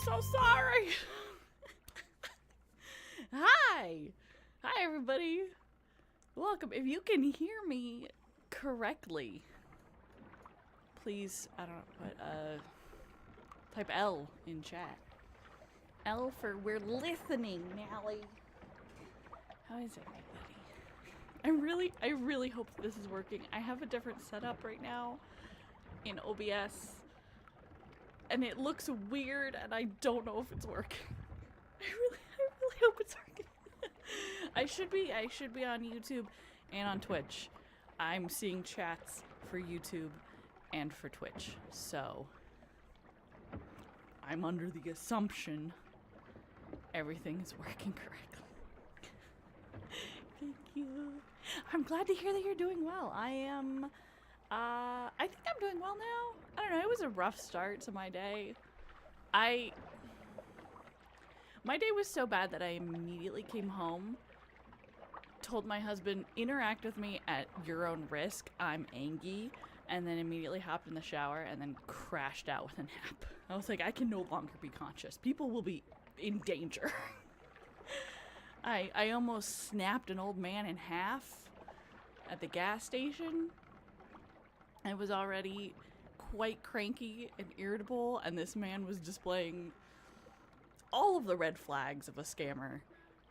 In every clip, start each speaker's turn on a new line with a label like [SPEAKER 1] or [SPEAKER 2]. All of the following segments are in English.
[SPEAKER 1] so sorry. Hi. Hi, everybody. Welcome. If you can hear me correctly, please, I don't know, but, type L in chat. L for we're listening, Nally. How is everybody? I really hope this is working. I have a different setup right now in OBS, and it looks weird, and I don't know if it's working. I really hope it's working. I should be on YouTube and on Twitch. I'm seeing chats for YouTube and for Twitch, so I'm under the assumption everything is working correctly. Thank you. I'm glad to hear that you're doing well. I think I'm doing well now. I don't know, it was a rough start to my day. My day was so bad that I immediately came home, told my husband, interact with me at your own risk, I'm angry, and then immediately hopped in the shower and then crashed out with a nap. I was like, I can no longer be conscious. People will be in danger. I almost snapped an old man in half at the gas station. I was already quite cranky and irritable, and this man was displaying all of the red flags of a scammer.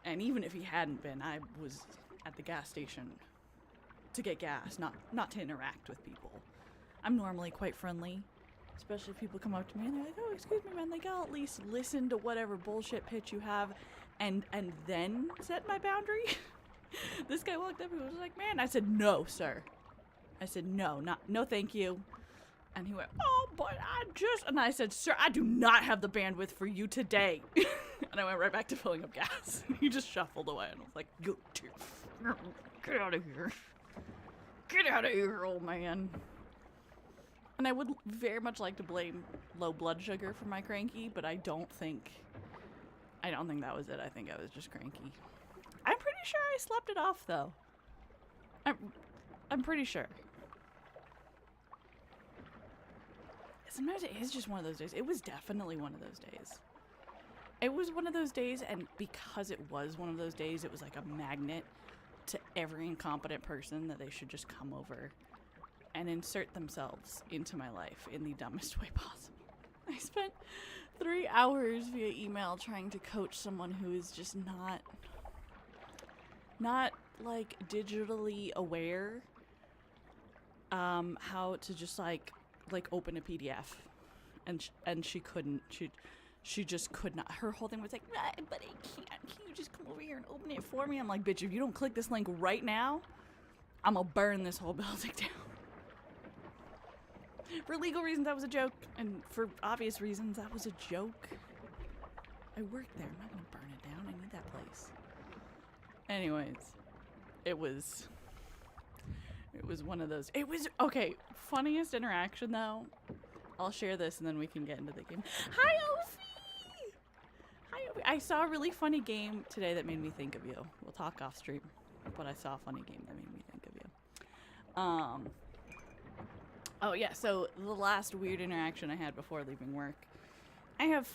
[SPEAKER 1] And even if he hadn't been, I was at the gas station to get gas, not to interact with people. I'm normally quite friendly, especially if people come up to me and they're like, oh, excuse me, man. Like, I'll at least listen to whatever bullshit pitch you have and then set my boundary. This guy walked up and was like, man. I said, no, sir. I said, no, thank you. And he went, oh, but and I said, sir, I do not have the bandwidth for you today. And I went right back to filling up gas. He just shuffled away, and I was like, get out of here. Get out of here, old man. And I would very much like to blame low blood sugar for my cranky, but I don't think that was it. I think I was just cranky. I'm pretty sure I slept it off, though. I'm pretty sure. Sometimes it is just one of those days. It was definitely one of those days. It was one of those days, and because it was one of those days, it was like a magnet to every incompetent person that they should just come over and insert themselves into my life in the dumbest way possible. I spent 3 hours via email trying to coach someone who is just not like digitally aware, how to just like open a PDF, and she couldn't. She just could not. Her whole thing was like, but I can't. Can you just come over here and open it for me? I'm like, bitch, if you don't click this link right now, I'm gonna burn this whole building down. For legal reasons, that was a joke, and for obvious reasons, that was a joke. I worked there. I'm not gonna burn it down. I need that place. Anyways, it was one of those. It was, okay, funniest interaction, though. I'll share this, and then we can get into the game. Hi, Ophi! Hi, Ophi. I saw a really funny game today that made me think of you. We'll talk off stream, but I saw a funny game that made me think of you. Oh, yeah, so the last weird interaction I had before leaving work. I have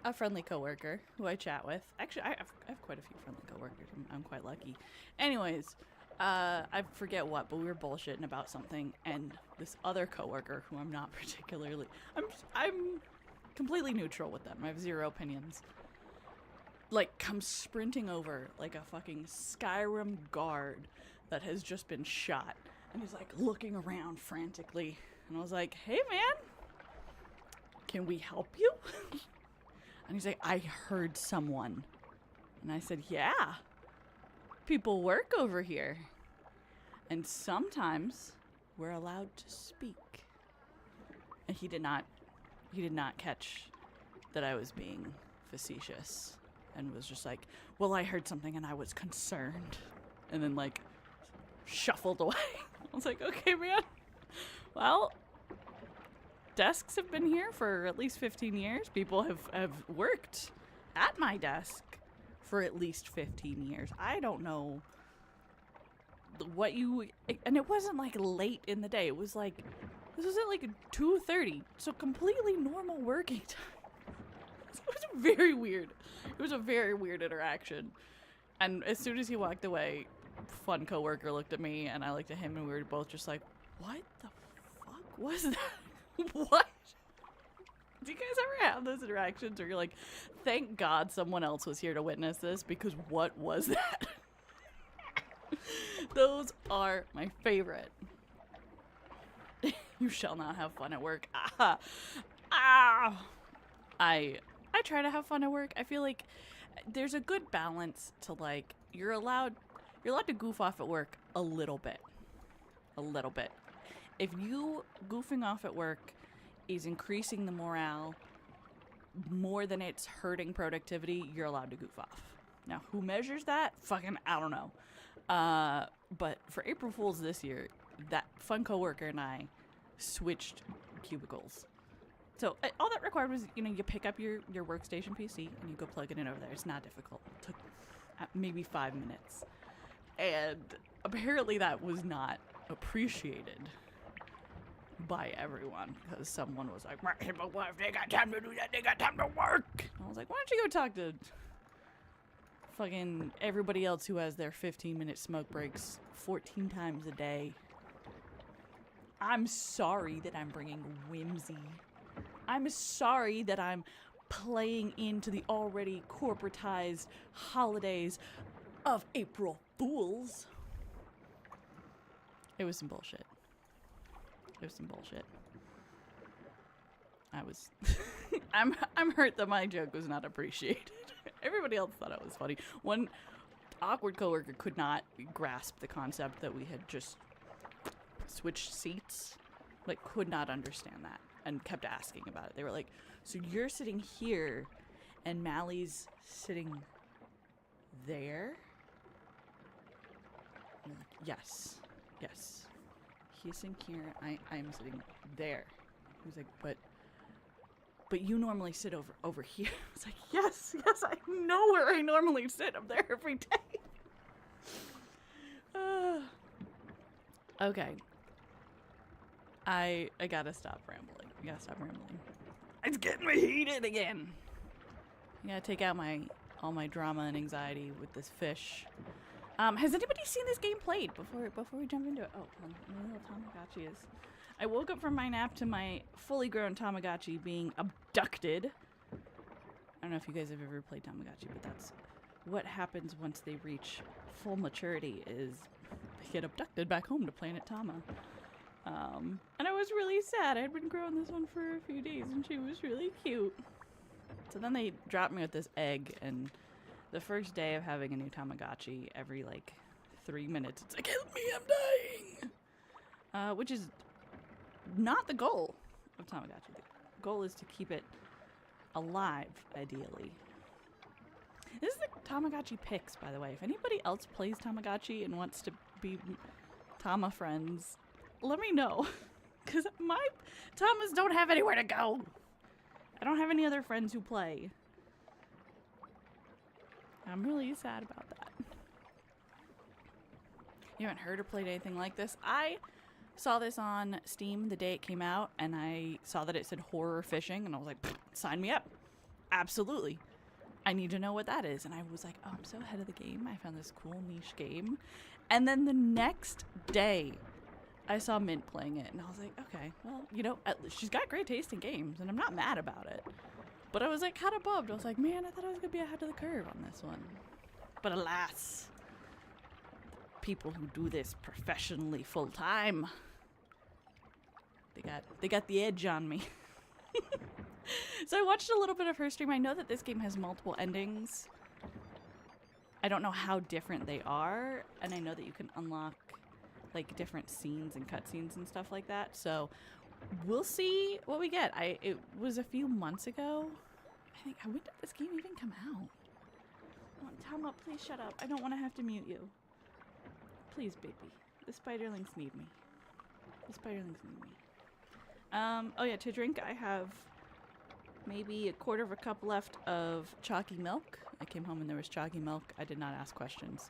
[SPEAKER 1] a friendly coworker who I chat with. Actually, I have quite a few friendly coworkers. I'm quite lucky. Anyways, I forget what, but we were bullshitting about something, and this other coworker, who I'm not particularly, I'm completely neutral with them. I have zero opinions. Like, comes sprinting over like a fucking Skyrim guard that has just been shot, and he's like looking around frantically, and I was like, hey man, can we help you? And he's like, I heard someone. And I said, yeah, people work over here, and sometimes we're allowed to speak. And he did not catch that I was being facetious, and was just like, well, I heard something and I was concerned, and then like shuffled away. I was like, okay, man, well, desks have been here for at least 15 years. People have worked at my desk for at least 15 years. I don't know what you... And it wasn't like late in the day. It was like... This was at like 2:30. So completely normal working time. So very weird. It was a very weird interaction. And as soon as he walked away, fun coworker looked at me and I looked at him and we were both just like, what the fuck was that? What? Do you guys ever have those interactions where you're like, thank God someone else was here to witness this because what was that? Those are my favorite. You shall not have fun at work. I try to have fun at work. I feel like there's a good balance to like you're allowed to goof off at work a little bit. A little bit. If you goofing off at work is increasing the morale more than it's hurting productivity, you're allowed to goof off. Now, who measures that? Fucking, I don't know. But for April Fool's this year, that fun coworker and I switched cubicles. So all that required was, you pick up your workstation PC and you go plug it in over there. It's not difficult. It took maybe 5 minutes. And apparently that was not appreciated by everyone because someone was like, if they got time to do that, they got time to work. And I was like, why don't you go talk to fucking everybody else who has their 15-minute smoke breaks 14 times a day. I'm sorry that I'm bringing whimsy. I'm sorry that I'm playing into the already corporatized holidays of April Fools. It was some bullshit. I'm hurt that my joke was not appreciated. Everybody else thought it was funny. One awkward coworker could not grasp the concept that we had just switched seats. Like, could not understand that and kept asking about it. They were like, so you're sitting here and Mally's sitting there? And I'm like, yes. He's sitting here, I'm sitting there. He was like, but you normally sit over here. I was like, yes, I know where I normally sit. I'm there every day. Okay. I gotta stop rambling. It's getting me heated again. I gotta take out all my drama and anxiety with this fish. Has anybody seen this game played before we jump into it? Oh, my little Tamagotchi is... I woke up from my nap to my fully grown Tamagotchi being abducted. I don't know if you guys have ever played Tamagotchi, but that's what happens once they reach full maturity is they get abducted back home to Planet Tama. And I was really sad. I had been growing this one for a few days and she was really cute. So then they dropped me with this egg, and the first day of having a new Tamagotchi, every 3 minutes, it's like, help me, I'm dying! Which is not the goal of Tamagotchi. The goal is to keep it alive, ideally. This is the Tamagotchi Picks, by the way. If anybody else plays Tamagotchi and wants to be Tama friends, let me know. Because my Tamas don't have anywhere to go. I don't have any other friends who play. I'm really sad about that. You haven't heard or played anything like this? I saw this on Steam the day it came out, and I saw that it said horror fishing, and I was like, sign me up. Absolutely. I need to know what that is. And I was like, oh, I'm so ahead of the game. I found this cool niche game. And then the next day, I saw Mint playing it, and I was like, okay, well, she's got great taste in games, and I'm not mad about it. But I was kind of bummed. I was like, man, I thought I was going to be ahead of the curve on this one. But alas, people who do this professionally full time, they got the edge on me. So I watched a little bit of her stream. I know that this game has multiple endings. I don't know how different they are, and I know that you can unlock different scenes and cutscenes and stuff like that. So we'll see what we get. It was a few months ago. I think, when did this game even come out? Oh, Tama, please shut up. I don't want to have to mute you. Please, baby. The spiderlings need me. Oh yeah, to drink I have maybe a quarter of a cup left of chalky milk. I came home and there was chalky milk. I did not ask questions.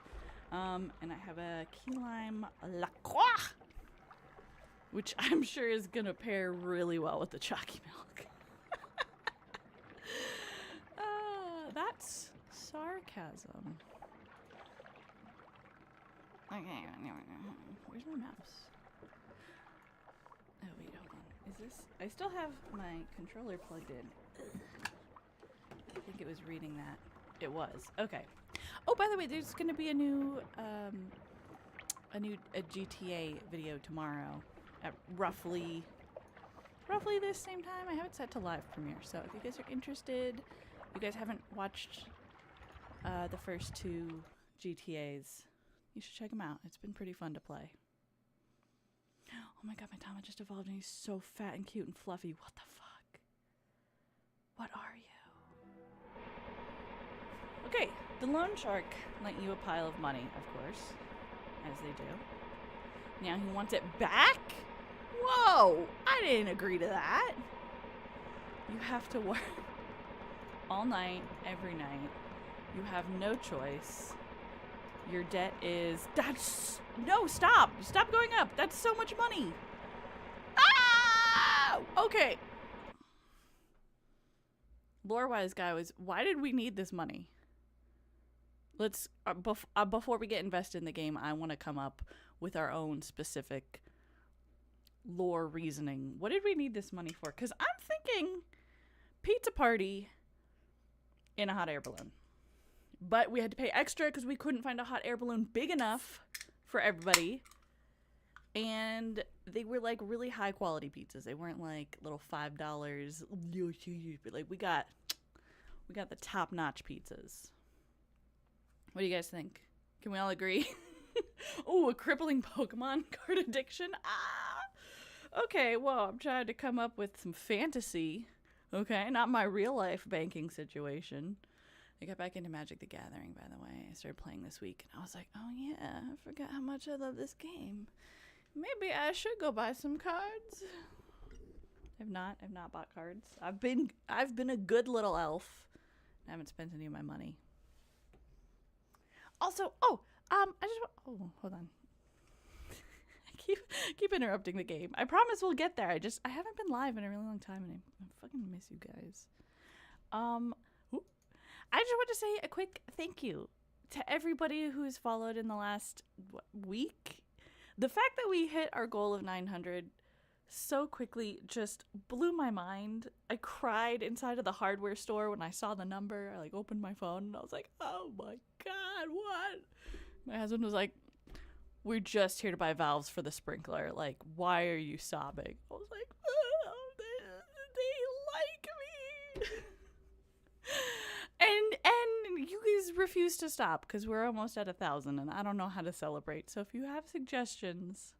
[SPEAKER 1] And I have a key lime La Croix, which I'm sure is gonna pair really well with the chalky milk. chasm. Okay, where's my mouse? Oh wait, hold on. Is this? I still have my controller plugged in. I think it was reading that. It was. Okay. Oh, by the way, there's going to be a new GTA video tomorrow at roughly this same time. I have it set to live premiere, so if you guys are interested, you guys haven't watched the first 2 GTAs, you should check them out. It's been pretty fun to play. Oh my god, my Tama just evolved and he's so fat and cute and fluffy. What the fuck? What are you? Okay, the loan shark lent you a pile of money, of course, as they do. Now he wants it back? Whoa! I didn't agree to that. You have to work all night, every night. You have no choice. Your debt is... No, stop! Stop going up! That's so much money! Ah! Okay. Lore-wise, guys, why did we need this money? Let's... before we get invested in the game, I want to come up with our own specific lore reasoning. What did we need this money for? Because I'm thinking pizza party in a hot air balloon. But we had to pay extra because we couldn't find a hot air balloon big enough for everybody. And they were like really high quality pizzas. They weren't like little $5. But like we got the top notch pizzas. What do you guys think? Can we all agree? Oh, a crippling Pokemon card addiction. Ah. Okay, well, I'm trying to come up with some fantasy. Okay, not my real life banking situation. I got back into Magic the Gathering, by the way. I started playing this week, and I was like, oh yeah, I forgot how much I love this game. Maybe I should go buy some cards. I've not bought cards. I've been a good little elf. I haven't spent any of my money. Also, hold on. I keep interrupting the game. I promise we'll get there. I haven't been live in a really long time, and I fucking miss you guys. I just want to say a quick thank you to everybody who's followed in the last week. The fact that we hit our goal of 900 so quickly just blew my mind. I cried inside of the hardware store when I saw the number. I opened my phone and I was like, oh my god, what? My husband was like, we're just here to buy valves for the sprinkler. Like, why are you sobbing? I was like, oh, they like me. And you guys refuse to stop because we're almost at 1,000 and I don't know how to celebrate. So if you have suggestions,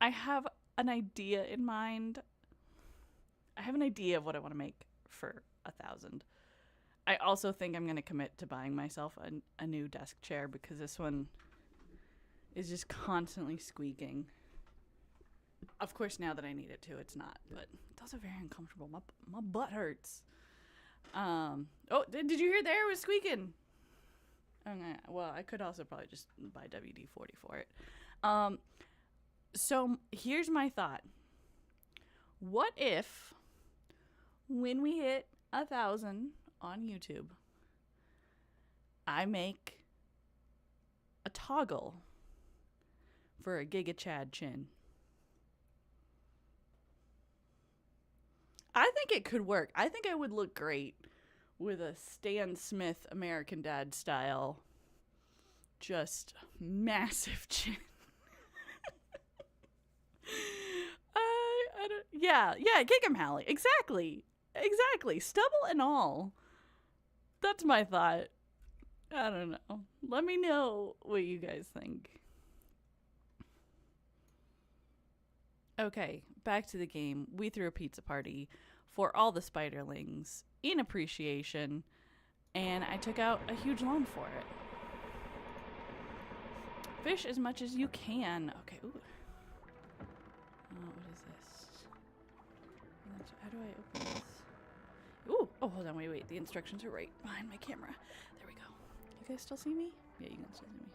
[SPEAKER 1] I have an idea in mind. I have an idea of what I want to make for 1,000. I also think I'm going to commit to buying myself a new desk chair because this one is just constantly squeaking. Of course, now that I need it to, it's not, but it's also very uncomfortable. My butt hurts. Oh, did you hear there? It was squeaking. Okay, well, I could also probably just buy WD-40 for it. So here's my thought. What if when we hit 1,000 on YouTube, I make a toggle for a Giga Chad chin? I think it could work. I think I would look great with a Stan Smith American Dad style, just massive chin. Yeah, Gig'em Hallie. Exactly. Stubble and all. That's my thought. I don't know. Let me know what you guys think. Okay, back to the game. We threw a pizza party for all the spiderlings in appreciation, and I took out a huge loan for it. Fish as much as you can. Okay, ooh. What is this? How do I open this? Ooh, oh, hold on, wait. The instructions are right behind my camera. There we go. You guys still see me? Yeah, you can still see me.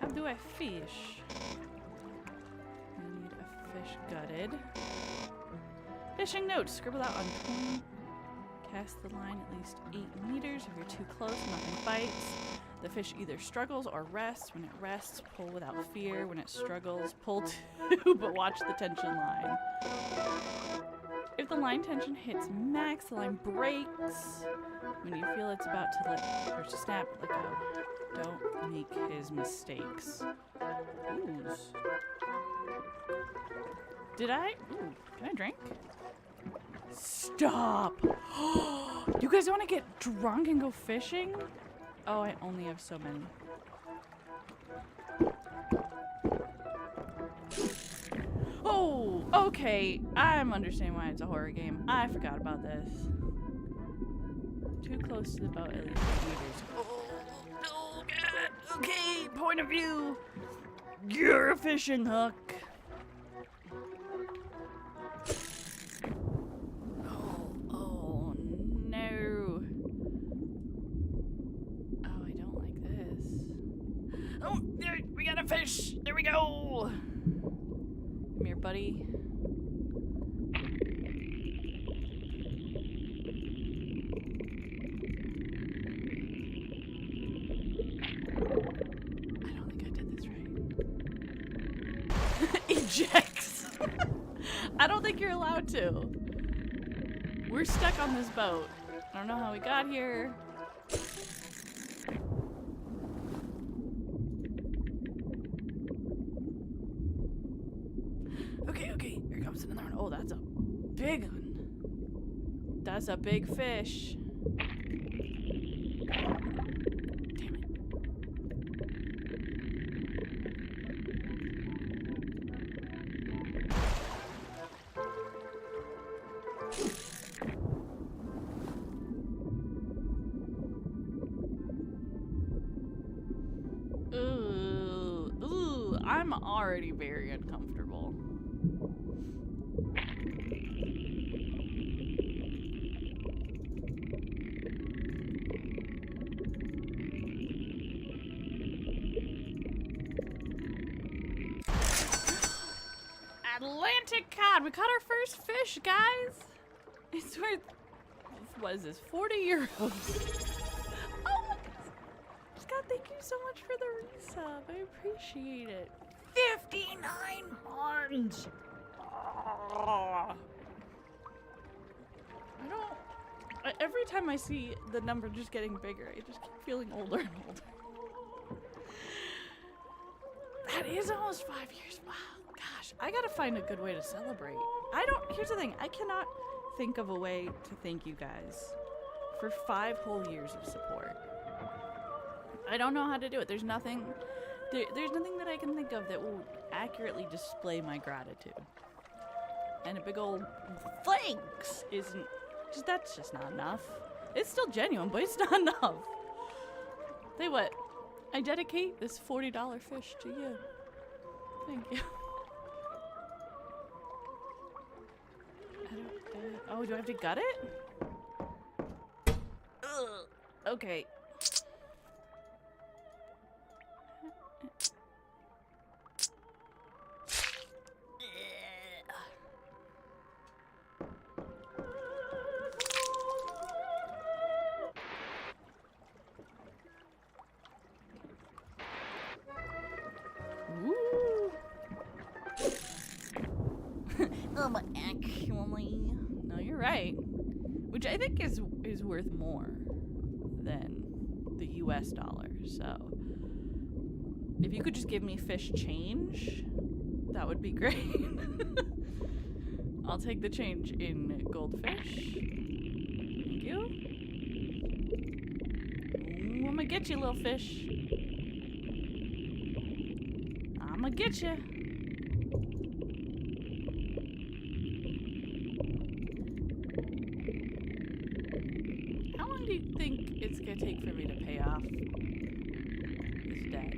[SPEAKER 1] How do I fish? I need a fish gutted. Fishing notes. Scribble out on torn. Cast the line at least 8 meters. If you're too close, nothing bites. The fish either struggles or rests. When it rests, pull without fear. When it struggles, pull too, but watch the tension line. If the line tension hits max, the line breaks. When you feel it's about to let or to snap, let go. Don't make his mistakes. Ooze. Did I? Ooh, can I drink? Stop! You guys want to get drunk and go fishing? Oh, I only have so many. Oh, okay. I'm understanding why it's a horror game. I forgot about this. Too close to the boat, at least 8 meters. Oh, God. Okay, point of view. You're a fishing hook. Oh, no. Oh, I don't like this. Oh, there, we got a fish. There we go. Come here, buddy. I don't think I did this right. Ejects. I don't think you're allowed to. We're stuck on this boat. I don't know how we got here. Okay, here comes another one. Oh, that's a big one. That's a big fish. Damn it. Ooh, I'm already very uncomfortable. Atlantic cod. We caught our first fish, guys. It's worth, what is this, 40 euros. Oh my goodness. Scott, thank you so much for the resub. I appreciate it. 59 horns. Oh. Every time I see the number just getting bigger, I just keep feeling older and older. That is almost 5 years. Wow. Gosh, I gotta find a good way to celebrate. Here's the thing, I cannot think of a way to thank you guys for 5 whole years of support. I don't know how to do it. There's nothing that I can think of that will accurately display my gratitude. And a big old thanks that's just not enough. It's still genuine, but it's not enough. Tell you what, I dedicate this $40 fish to you. Thank you. Oh, do I have to gut it? Ugh. Okay. Woo. Actually, no, you're right. Which I think is worth more than the US dollar. So if you could just give me fish change, that would be great. I'll take the change in goldfish. Thank you. Ooh, I'm gonna get you, little fish. I'm gonna get you. How long do you think it's gonna take for me to pay off this debt?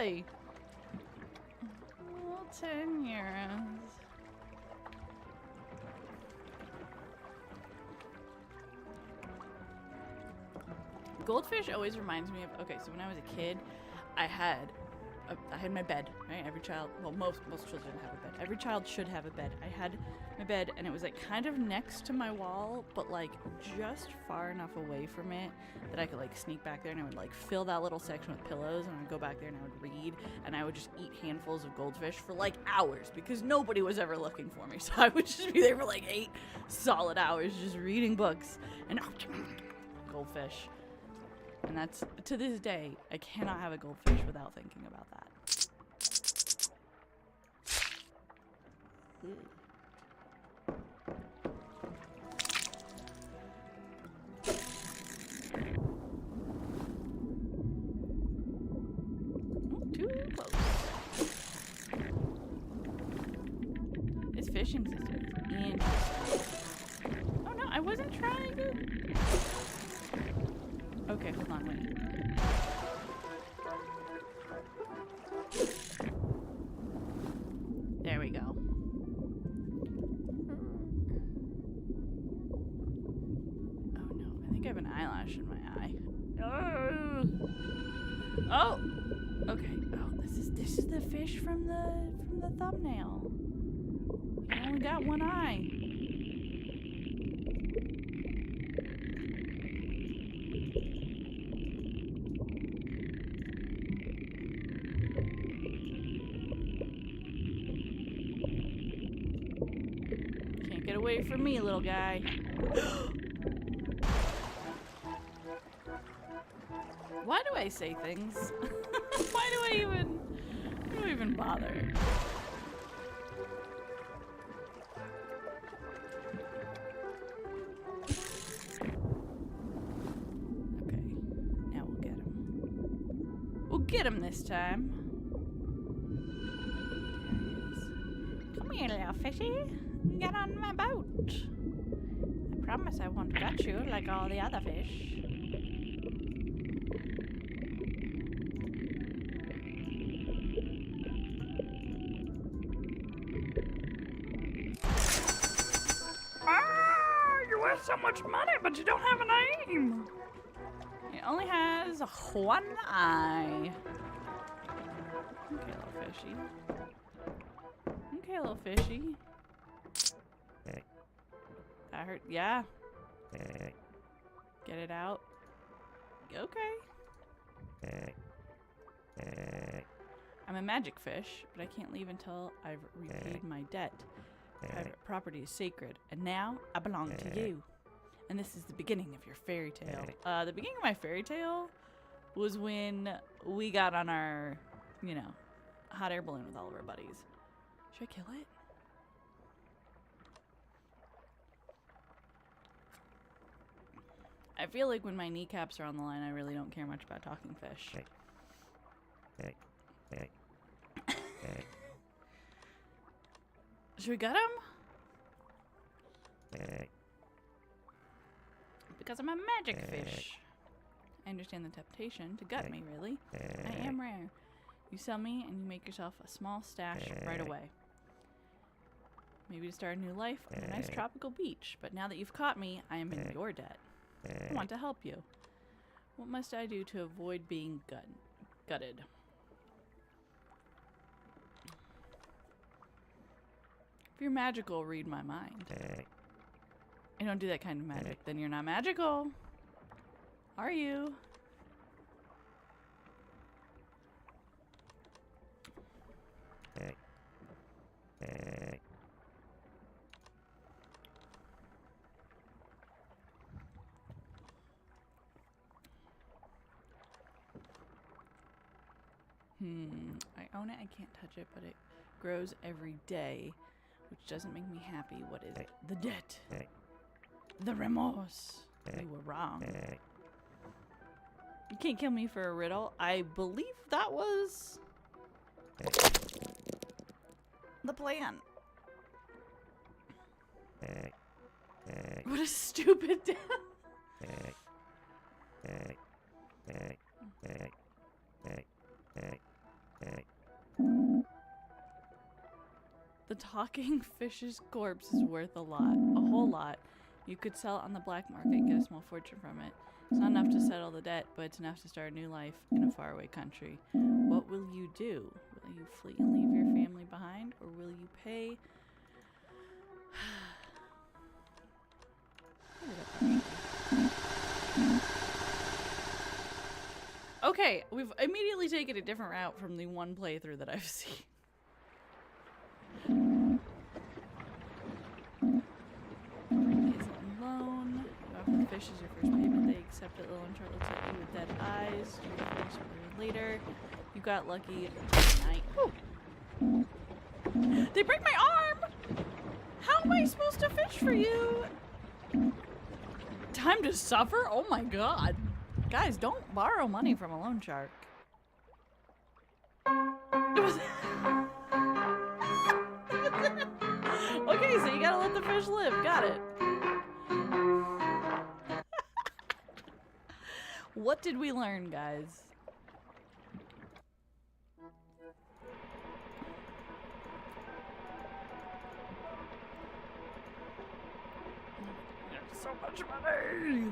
[SPEAKER 1] boy. Well, 10 euros. Goldfish always reminds me of, okay, so when I was a kid, I had my bed, right? Every child, well, most children have a bed. Every child should have a bed. I had my bed, and it was like kind of next to my wall, but like just far enough away from it that I could like sneak back there, and I would like fill that little section with pillows, and I would go back there and I would read, and I would just eat handfuls of goldfish for like hours because nobody was ever looking for me. So I would just be there for like 8 solid hours just reading books and goldfish. And that's, to this day, I cannot have a goldfish without thinking about that. Too close. This fishing system is interesting. Oh no, I wasn't trying to... Okay, hold on, wait. There we go. Oh no, I think I have an eyelash in my eye. Oh! Okay. Oh, this is the fish from the thumbnail. You only got one eye. Get away from me, little guy. Why do I say things? Why do I even bother? Okay, now we'll get him. We'll get him this time. There he is. Come here, little fishy. Get on my boat. I promise I won't gut you like all the other fish. You have so much money, but you don't have a name. It only has one eye. Okay, little fishy. Okay, little fishy. That hurt. Yeah. Get it out. Okay. I'm a magic fish, but I can't leave until I've repaid my debt. Private property is sacred, and now I belong to you. And this is the beginning of your fairy tale. The beginning of my fairy tale was when we got on our, hot air balloon with all of our buddies. Should I kill it? I feel like when my kneecaps are on the line, I really don't care much about talking fish. Should we gut him? Because I'm a magic fish. I understand the temptation to gut me, really. I am rare. You sell me and you make yourself a small stash right away. Maybe to start a new life on a nice tropical beach. But now that you've caught me, I am in your debt. I want to help you. What must I do to avoid being gutted? If you're magical, read my mind. I don't do that kind of magic. Then you're not magical. Are you? I own it. I can't touch it, but it grows every day, which doesn't make me happy. What is it? The debt. The remorse. You were wrong. You can't kill me for a riddle. I believe that was the plan. What a stupid death. The talking fish's corpse is worth a lot. A whole lot. You could sell it on the black market and get a small fortune from it. It's not enough to settle the debt, but it's enough to start a new life in a faraway country. What will you do? Will you flee and leave your family behind? Or will you pay... Okay, we've immediately taken a different route from the one playthrough that I've seen. Is loan. You offer the fish as your first payment. They accept it. The loan chart looks at you with dead eyes. You refuse later. You got lucky tonight. Woo. They break my arm! How am I supposed to fish for you? Time to suffer? Oh my god. Guys, don't borrow money from a loan shark. It was okay, so you gotta let the fish live. Got it. What did we learn, guys? There's so much money.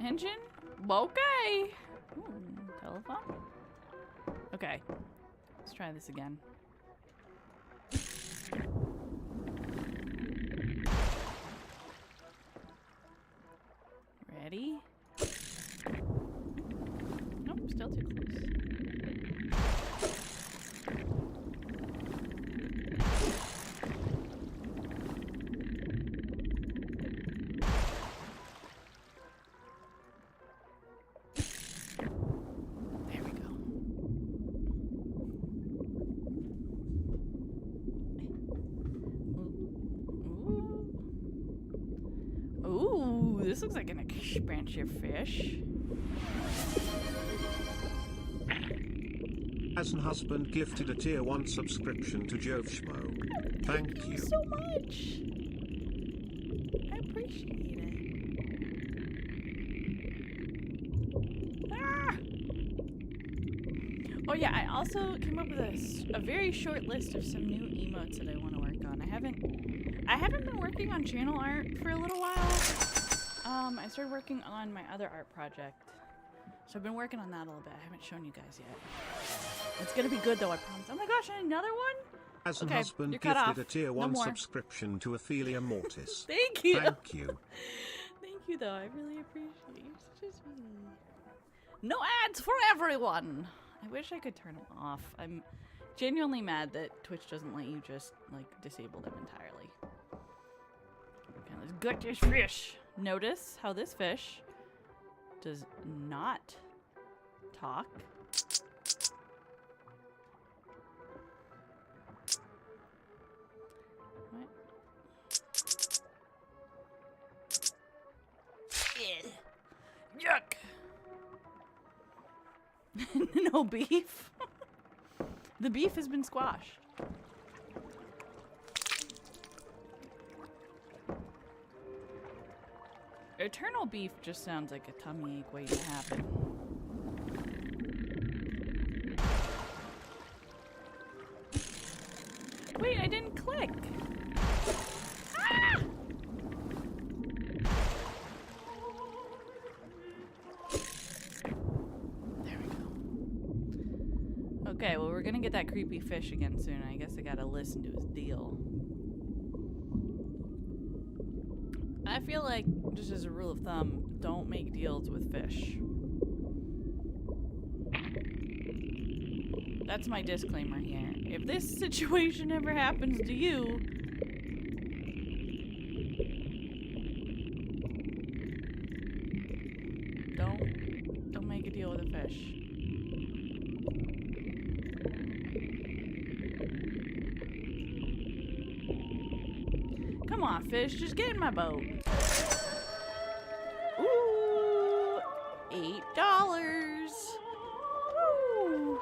[SPEAKER 1] Engine? Okay. Ooh, telephone? Okay. Let's try this again. Ready? Nope, still too close. This looks like an expensive fish.
[SPEAKER 2] As an husband gifted a tier 1 subscription to Jovshmo. Thank you
[SPEAKER 1] so much. I appreciate it. Ah! Oh yeah, I also came up with a very short list of some new emotes that I want to work on. I haven't been working on channel art for a little while. I started working on my other art project. So I've been working on that a little bit. I haven't shown you guys yet. It's gonna be good though, I promise. Oh my gosh, another one?
[SPEAKER 2] As an husband gifted a tier 1 subscription to Ophelia Mortis.
[SPEAKER 1] Thank you.
[SPEAKER 2] Thank you.
[SPEAKER 1] Thank you though, I really appreciate it. You're such a sweetie. No ads for everyone! I wish I could turn them off. I'm genuinely mad that Twitch doesn't let you just, like, disable them entirely. Okay, let's gut this fish. Notice how this fish does not talk. What? Yuck! No beef. The beef has been squashed. Eternal beef just sounds like a tummy ache waiting to happen. Wait, I didn't click. Ah! There we go. Okay, well, we're gonna get that creepy fish again soon. I guess I gotta listen to his deal. I feel like, just as a rule of thumb, don't make deals with fish. That's my disclaimer here. If this situation ever happens to you, don't make a deal with a fish. Come on, fish, just get in my boat. Ooh, $8. Woo.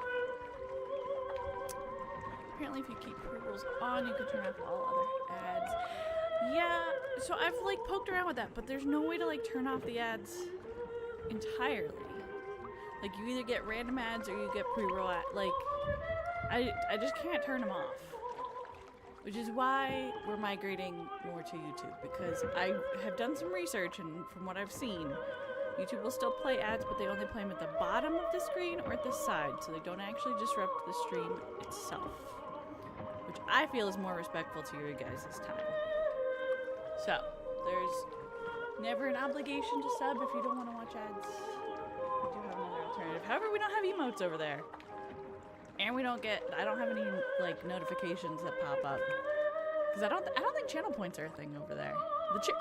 [SPEAKER 1] Apparently if you keep approvals on, you can turn off all other ads. Yeah, so I've like poked around with that, but there's no way to like turn off the ads entirely. Like, you either get random ads or you get pre-roll ads. Like, I just can't turn them off. Which is why we're migrating more to YouTube. Because I have done some research, and from what I've seen, YouTube will still play ads, but they only play them at the bottom of the screen or at the side, so they don't actually disrupt the stream itself. Which I feel is more respectful to your guys' time. So, there's never an obligation to sub if you don't want to watch ads. We do have another alternative. However, we don't have emotes over there. And I don't have any, like, notifications that pop up. Because I don't think channel points are a thing over there.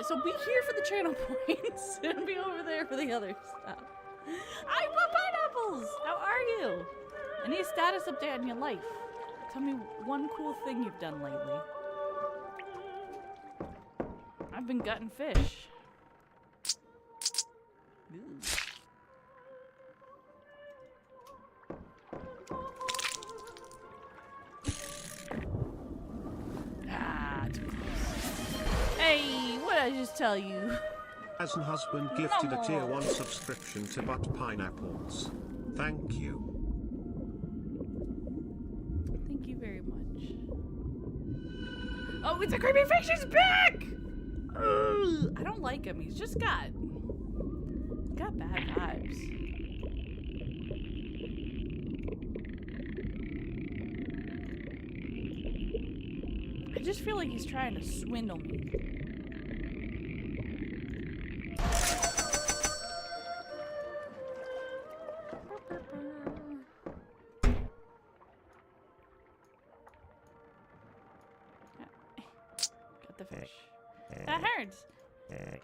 [SPEAKER 1] So be here for the channel points and be over there for the other stuff. I want pineapples! How are you? I need a status update on your life. Tell me one cool thing you've done lately. I've been gutting fish. Ooh. Too close. Hey, what did I just tell you?
[SPEAKER 2] As an husband gifted a tier 1 subscription to Butt Pineapples. Thank you.
[SPEAKER 1] Thank you very much. Oh, it's a creepy fish! He's back! Ugh, I don't like him. He's just got bad vibes. I just feel like he's trying to swindle me. Got the fish. That hurts.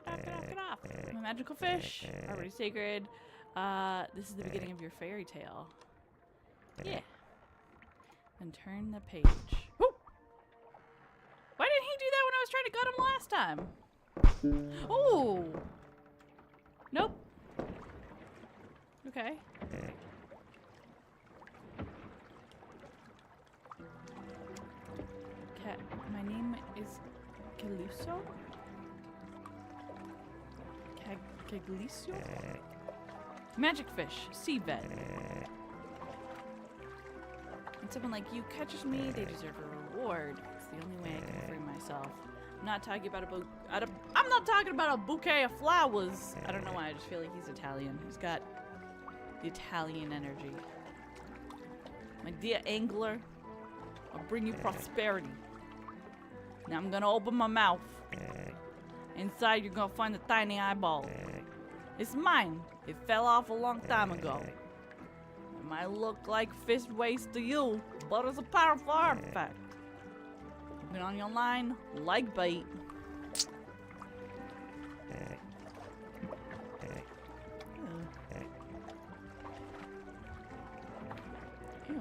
[SPEAKER 1] Knock it off. I'm a magical fish. Already sacred. This is the beginning of your fairy tale. Yeah. And turn the page. Woo! Why didn't he do that when I was trying to gut him last time? Oh! Nope. Okay. My name is Caluso? Caglicio? Magic fish, seabed. When someone like you catches me, they deserve a reward. It's the only way I can free myself. I'm not talking about I'm not talking about a bouquet of flowers. I don't know why, I just feel like he's Italian. He's got the Italian energy. My dear angler, I'll bring you prosperity. Now I'm gonna open my mouth. Inside you're gonna find a tiny eyeball. It's mine. It fell off a long time ago. It might look like fish waste to you, but it's a powerful artifact. Keep it on your line like bait. Ew.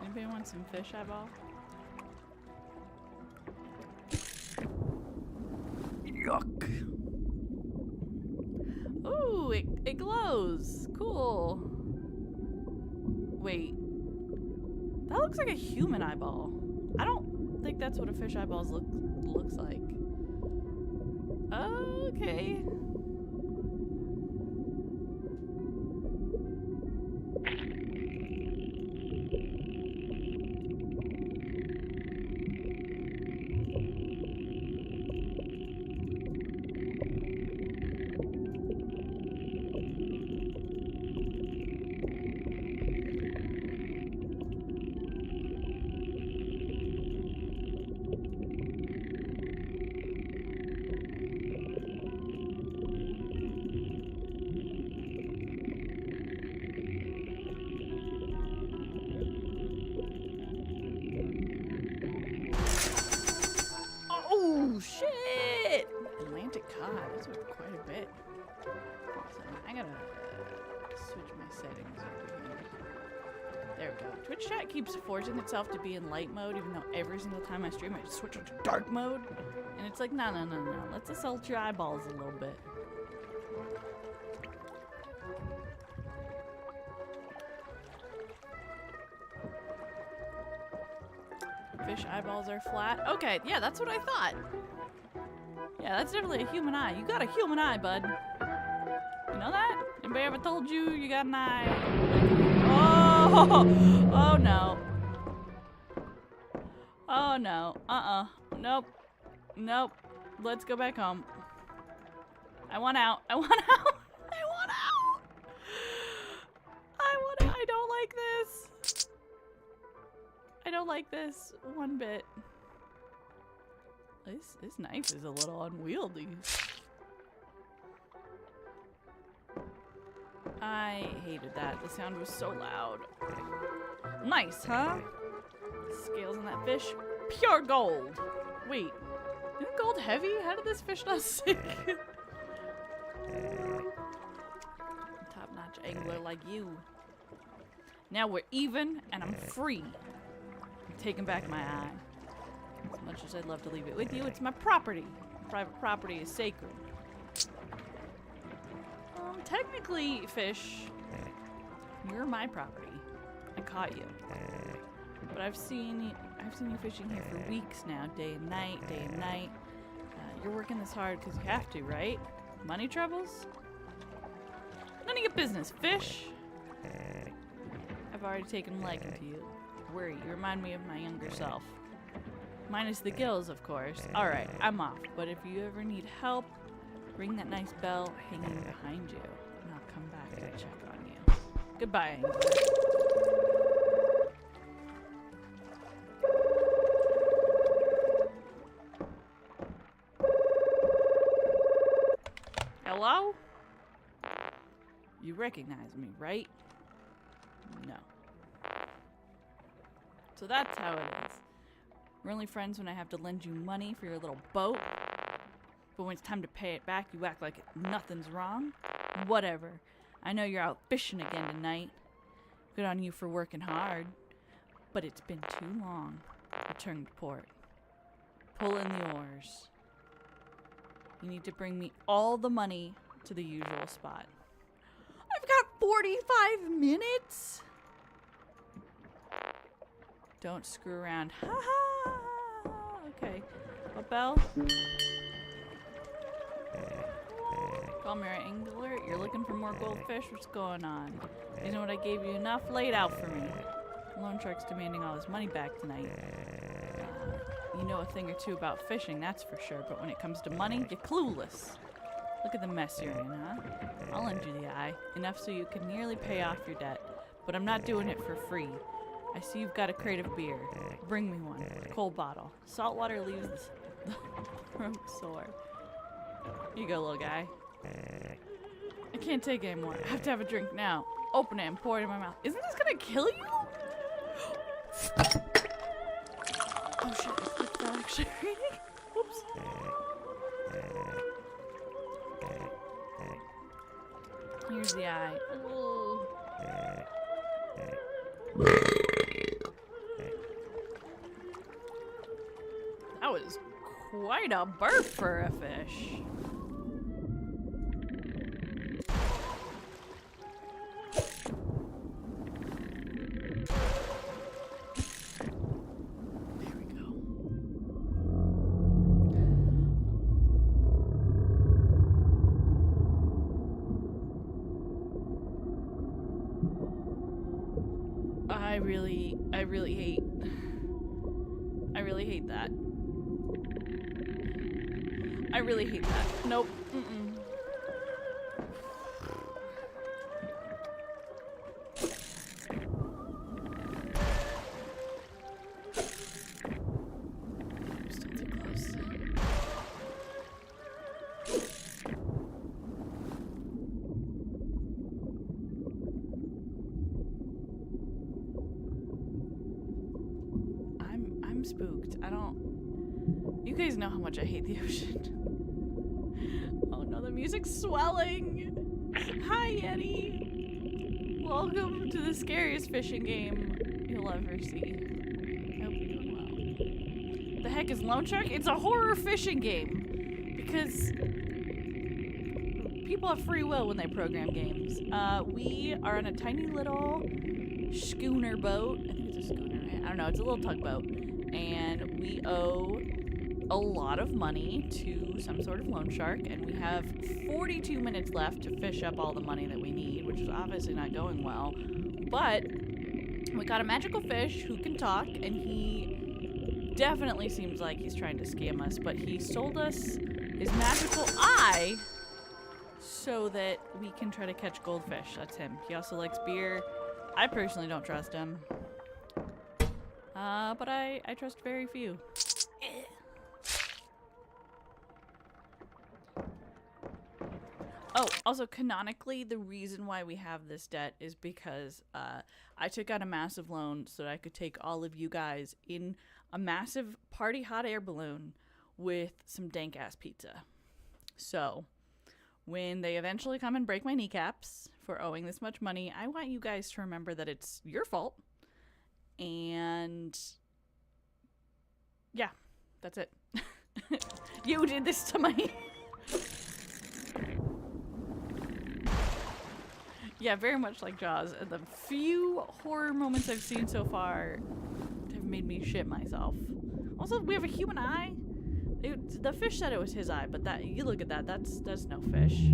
[SPEAKER 1] Anybody want some fish eyeball? Yuck. Ooh, it glows. Cool. Wait. That looks like a human eyeball. I don't think that's what a fish eyeball looks like. Okay. Oh, shit! Atlantic cod. That's worth quite a bit. So I gotta switch my settings over here. There we go. Twitch chat keeps forcing itself to be in light mode, even though every single time I stream, I just switch into dark mode. And it's like, no. Let's assault your eyeballs a little bit. Fish eyeballs are flat. Okay, yeah, that's what I thought. Yeah, that's definitely a human eye. You got a human eye, bud. You know that? Anybody ever told you you got an eye? Oh! Oh no. Oh no. Nope. Nope. Let's go back home. I want out. I want out. I want out. I want out. I don't like this. I don't like this one bit. This knife is a little unwieldy. I hated that. The sound was so loud. Nice, huh? Scales on that fish. Pure gold. Wait, isn't gold heavy? How did this fish not sink? Top-notch angler like you. Now we're even, and I'm free. I'm taking back my eye. As much as I'd love to leave it with you, it's my property. Private property is sacred. Technically, fish, you're my property. I caught you. But I've seen you fishing here for weeks now, day and night, day and night. You're working this hard because you have to, right? Money troubles? None of your business, fish. I've already taken a liking to you. Worry, you remind me of my younger self. Minus the gills, of course. Alright, I'm off. But if you ever need help, ring that nice bell hanging behind you, and I'll come back and check on you. Goodbye, angler. Hello? You recognize me, right? No. So that's how it is. We're only friends when I have to lend you money for your little boat. But when it's time to pay it back, you act like nothing's wrong. Whatever. I know you're out fishing again tonight. Good on you for working hard. But it's been too long. Return to port. Pull in the oars. You need to bring me all the money to the usual spot. I've got 45 minutes? Don't screw around. Ha ha! Okay. What bell? Come here, angler. You're looking for more goldfish? What's going on? You know what I gave you enough? Lay it out for me. Loan shark's demanding all his money back tonight. You know a thing or two about fishing, that's for sure. But when it comes to money, you're clueless. Look at the mess you're in, huh? I'll lend you the eye. Enough so you can nearly pay off your debt. But I'm not doing it for free. I see you've got a crate of beer. Bring me one. Cold bottle. Salt water leaves the throat sore. Here you go, little guy. I can't take it anymore. I have to have a drink now. Open it and pour it in my mouth. Isn't this gonna kill you? Oh shit, I clicked that actually. Whoops. Here's the eye. Ooh. That was quite a burp for a fish. I really hate that. Nope. Mm-mm. Still too close. I'm spooked. You guys know how much I hate the ocean. Oh no, the music's swelling. Hi, Yeti. Welcome to the scariest fishing game you'll ever see. I hope you're doing well. The heck is Loan Shark? It's a horror fishing game. Because people have free will when they program games. We are on a tiny little schooner boat. I think it's a schooner. I don't know. It's a little tugboat. And we owe a lot of money to some sort of loan shark, and we have 42 minutes left to fish up all the money that we need, which is obviously not going well. But we got a magical fish who can talk, and he definitely seems like he's trying to scam us, but he sold us his magical eye so that we can try to catch goldfish. That's him. He also likes beer. I personally don't trust him. But I trust very few. Oh, also canonically, the reason why we have this debt is because I took out a massive loan so that I could take all of you guys in a massive party hot air balloon with some dank ass pizza. So when they eventually come and break my kneecaps for owing this much money, I want you guys to remember that it's your fault. And yeah, that's it. You did this to me. Yeah, very much like Jaws. And the few horror moments I've seen so far have made me shit myself. Also, we have a human eye. The fish said it was his eye, but that you look at that. That's no fish.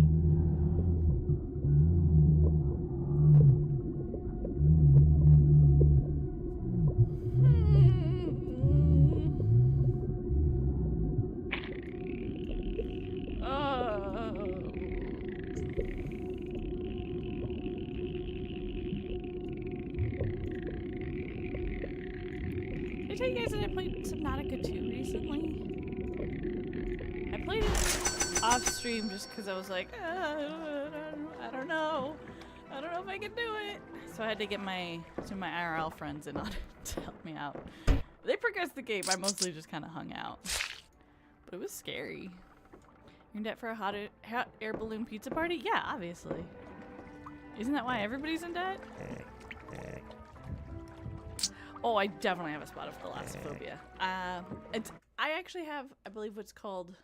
[SPEAKER 1] Did I tell you guys that I played Subnautica 2 recently? I played it off stream just because I was like, I don't know. I don't know if I can do it. So I had to get some of my IRL friends in on it to help me out. They progressed the game. I mostly just kind of hung out. But it was scary. You're in debt for a hot air balloon pizza party? Yeah, obviously. Isn't that why everybody's in debt? Oh, I definitely have a spot of thalassophobia. I actually have, I believe what's called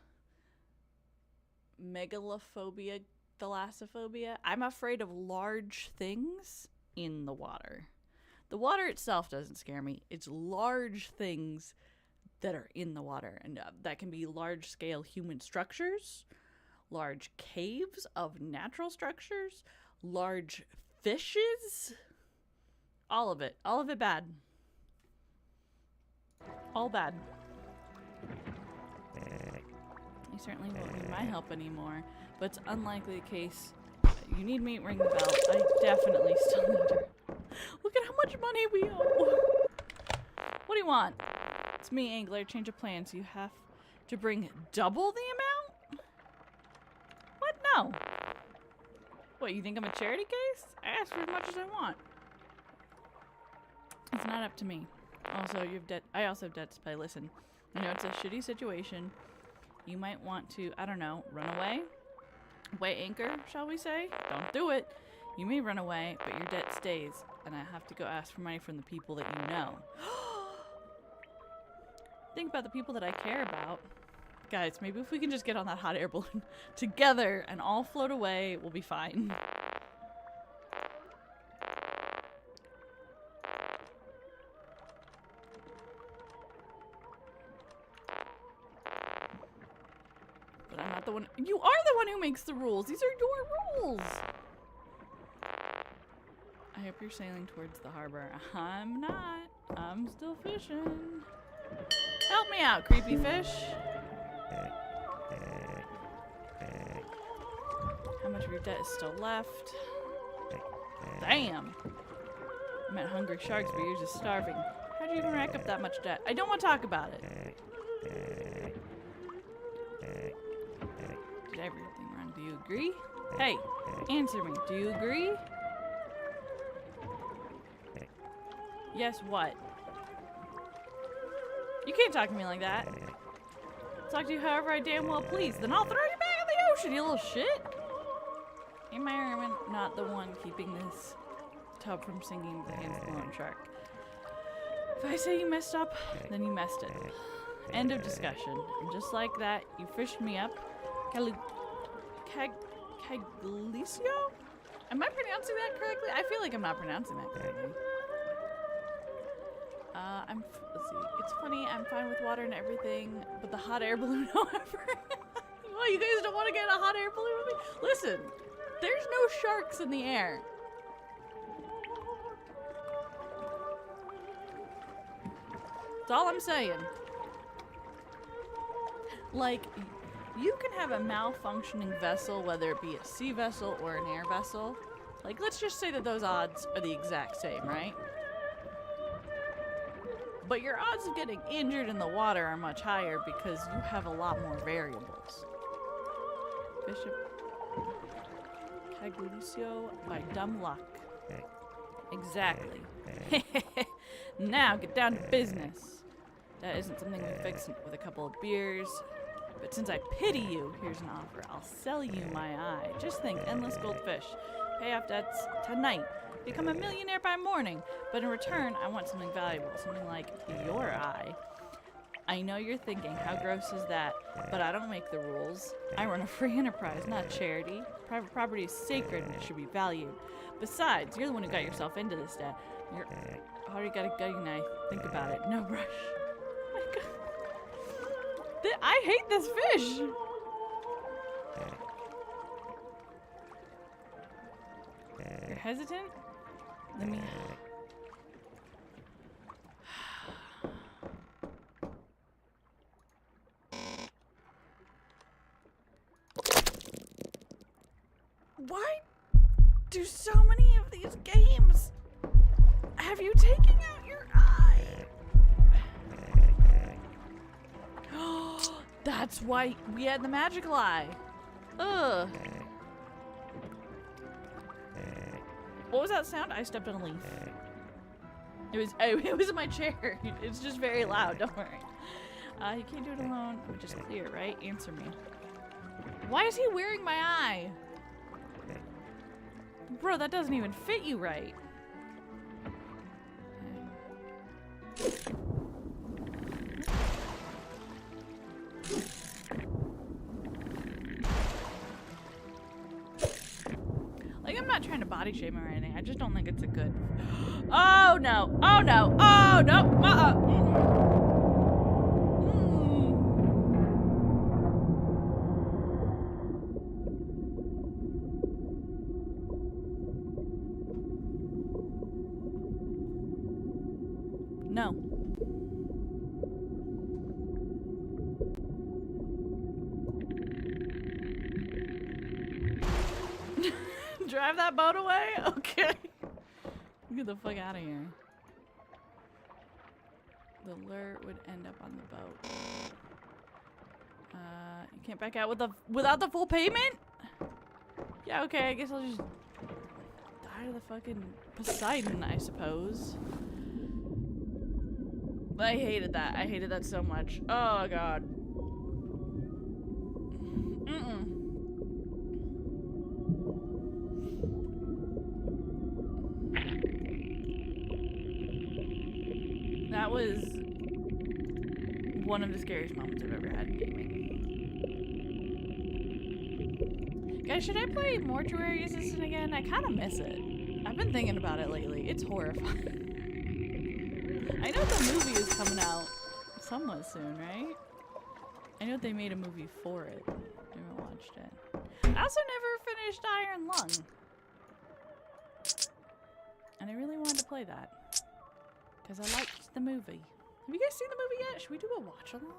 [SPEAKER 1] megalophobia, thalassophobia. I'm afraid of large things in the water. The water itself doesn't scare me. It's large things that are in the water. And that can be large-scale human structures, large caves of natural structures, large fishes. All of it. All of it bad. All bad. You certainly won't need my help anymore, but it's unlikely the case. You need me, ring the bell. I definitely still need her. Look at how much money we owe. What do you want? It's me, Angler. Change of plans. You have to bring double the amount? What? No. What, you think I'm a charity case? I ask for as much as I want. It's not up to me. Also, you have debt. I also have debts to pay. Listen, I know it's a shitty situation. You might want to, I don't know, run away? Weigh anchor, shall we say? Don't do it. You may run away, but your debt stays, and I have to go ask for money from the people that you know. Think about the people that I care about. Guys, maybe if we can just get on that hot air balloon together and all float away, we'll be fine. But I'm not the one. You are the one who makes the rules. These are your rules. I hope you're sailing towards the harbor. I'm not. I'm still fishing. Help me out, creepy fish. How much of your debt is still left? Damn. I met hungry sharks, but you're just starving. How'd you even rack up that much debt? I don't want to talk about it. Did everything wrong? Do you agree? Hey, answer me. Do you agree? Yes, what? You can't talk to me like that. I'll talk to you however I damn well please. Then I'll throw you back in the ocean, you little shit. Am I or am I not the one keeping this tub from sinking against the loan shark? If I say you messed up, then you messed it. End of discussion. And just like that, you fished me up. Caglicio? Am I pronouncing that correctly? I feel like I'm not pronouncing that correctly. Let's see. It's funny. I'm fine with water and everything, but the hot air balloon, however. Well, you guys don't want to get a hot air balloon with me? Listen, there's no sharks in the air. That's all I'm saying. Like, you can have a malfunctioning vessel, whether it be a sea vessel or an air vessel. Like, let's just say that those odds are the exact same, right? But your odds of getting injured in the water are much higher because you have a lot more variables. Bishop Cagliucio by dumb luck. Exactly. Now get down to business. That isn't something we fix with a couple of beers. But since I pity you, here's an offer. I'll sell you my eye. Just think, endless goldfish. Pay off debts tonight. Become a millionaire by morning. But in return, I want something valuable. Something like your eye. I know you're thinking, how gross is that? But I don't make the rules. I run a free enterprise, not charity. Private property is sacred and it should be valued. Besides, you're the one who got yourself into this debt. You're already got a gutting knife. Think about it. No brush. Oh my God. I hate this fish. You're hesitant? Let me... Why do so many of these games have you taken out your eye? That's why we had the magical eye. Ugh. What was that sound? I stepped on a leaf. It was in my chair. It's just very loud. Don't worry. You can't do it alone. Which is clear, right? Answer me. Why is he wearing my eye? Bro, that doesn't even fit you right. Like, I'm not trying to body shame or anything. I just don't think it's a good... Oh, no. Oh, no. Oh, no. No. Drive that boat away? Okay. Get the fuck out of here. The lure would end up on the boat. You can't back out without the full payment? Yeah, okay, I guess I'll just die to the fucking Poseidon, I suppose. I hated that. I hated that so much. Oh, God. That was one of the scariest moments I've ever had in gaming. Guys, should I play Mortuary Assistant again? I kind of miss it. I've been thinking about it lately. It's horrifying. I know the movie is coming out somewhat soon, right? I know they made a movie for it. I haven't watched it. I also never finished Iron Lung. And I really wanted to play that. Because I liked the movie. Have you guys seen the movie yet? Should we do a watch along?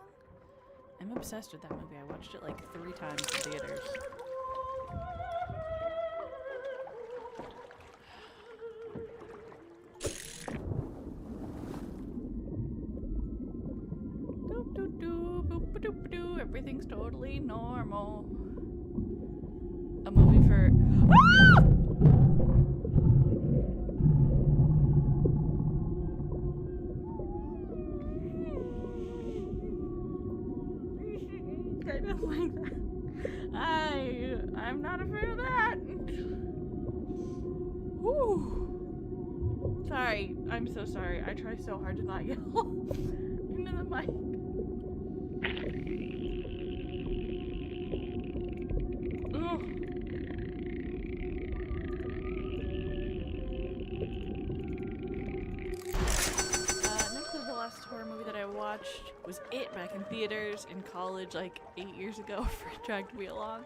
[SPEAKER 1] I'm obsessed with that movie. I watched it like 3 times in theaters. Everything's totally normal. A movie for... Ah! I don't like that. I'm not afraid of that. Whew. Sorry. I'm so sorry. I try so hard to not yell into the mic. watched was It back in theaters in college like 8 years ago. Fred dragged me along.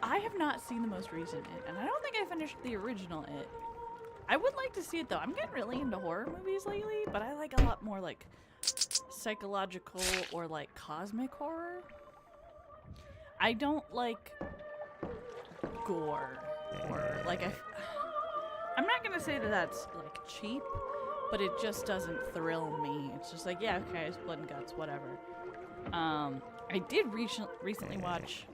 [SPEAKER 1] I have not seen the most recent It, and I don't think I finished the original It. I would like to see it though. I'm getting really into horror movies lately, but I like a lot more like psychological or like cosmic horror. I don't like gore horror. Like I'm not gonna say that that's like cheap, but it just doesn't thrill me. It's just like, yeah, okay, it's blood and guts, whatever. I did recently watch,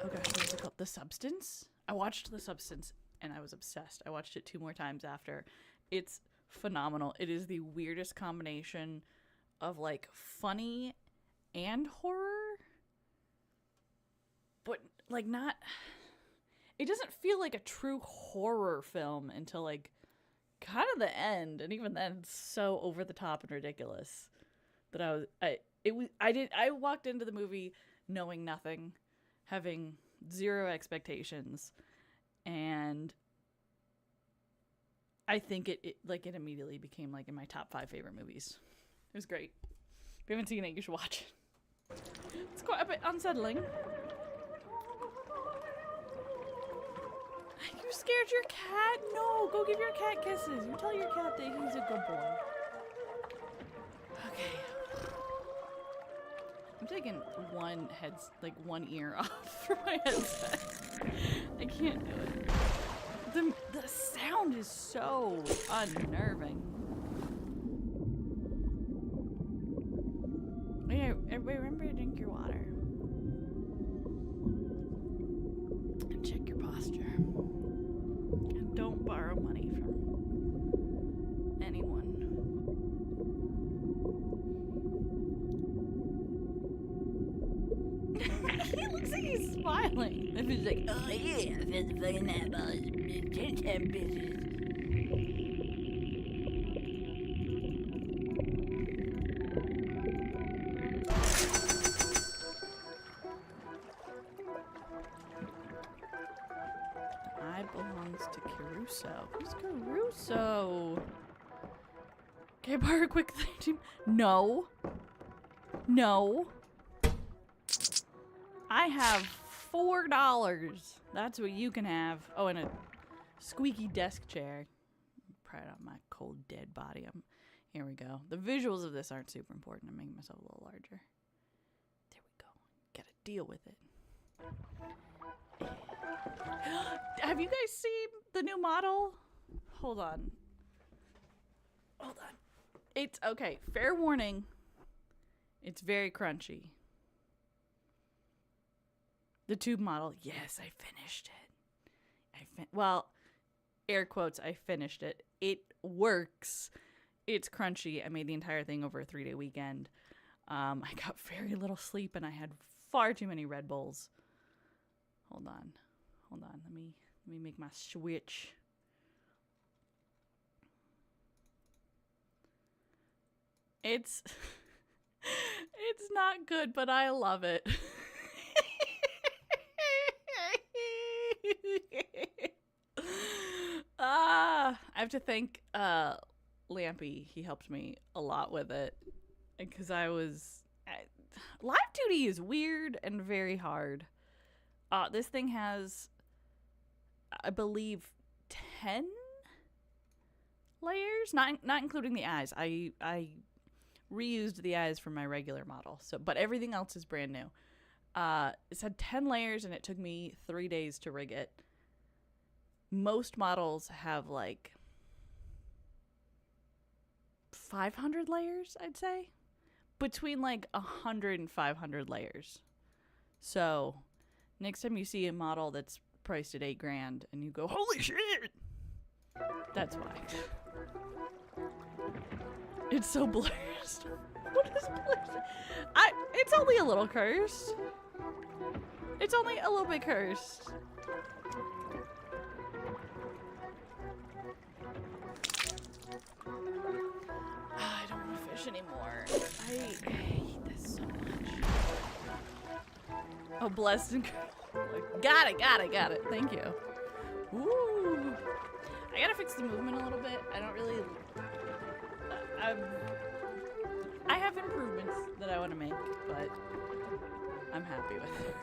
[SPEAKER 1] oh gosh, what is it called? The Substance? I watched The Substance and I was obsessed. I watched it 2 more times after. It's phenomenal. It is the weirdest combination of like funny and horror, but like not, it doesn't feel like a true horror film until like kind of the end, and even then it's so over the top and ridiculous that I walked into the movie knowing nothing, having 0 expectations, and I think it immediately became like in my top 5 favorite movies. It was great. If you haven't seen it, you should watch it. It's quite a bit unsettling. You scared your cat? No, go give your cat kisses. You tell your cat that he's a good boy. Okay. I'm taking one ear off from my headset. I can't do it. The sound is so unnerving. Wait, everybody remember to drink your water. And check your posture. And don't borrow money from anyone. He looks like he's smiling. If he's like, oh yeah, that's fucking eyeballs. 10 bitches. Belongs to Caruso. Who's Caruso? Can I borrow a quick thing? No. No. I have $4. That's what you can have. Oh, and a squeaky desk chair. Pry it on my cold dead body. Here we go. The visuals of this aren't super important. I'm making myself a little larger. There we go. Gotta deal with it. Have you guys seen the new model? Hold on. It's okay. Fair warning. It's very crunchy. The tube model. Yes, I finished it. Well, air quotes, I finished it. It works. It's crunchy. I made the entire thing over a 3-day weekend. I got very little sleep and I had far too many Red Bulls. Hold on. Let me make my switch. It's not good, but I love it. I have to thank Lampy. He helped me a lot with it because live duty is weird and very hard. This thing has, I believe, 10 layers, not including the eyes. I reused the eyes from my regular model, but everything else is brand new. It's had 10 layers and it took me 3 days to rig it. Most models have like 500 layers, I'd say, between like 100 and 500 layers. So next time you see a model that's priced at $8,000 and you go, holy shit, that's why. It's so blurred. What is blurred? It's only a little cursed. It's only a little bit cursed. I don't want to fish anymore. I hate this so much. Oh, blessed and got it. Thank you. Ooh. I gotta fix the movement a little bit. I have improvements that I want to make, but I'm happy with it.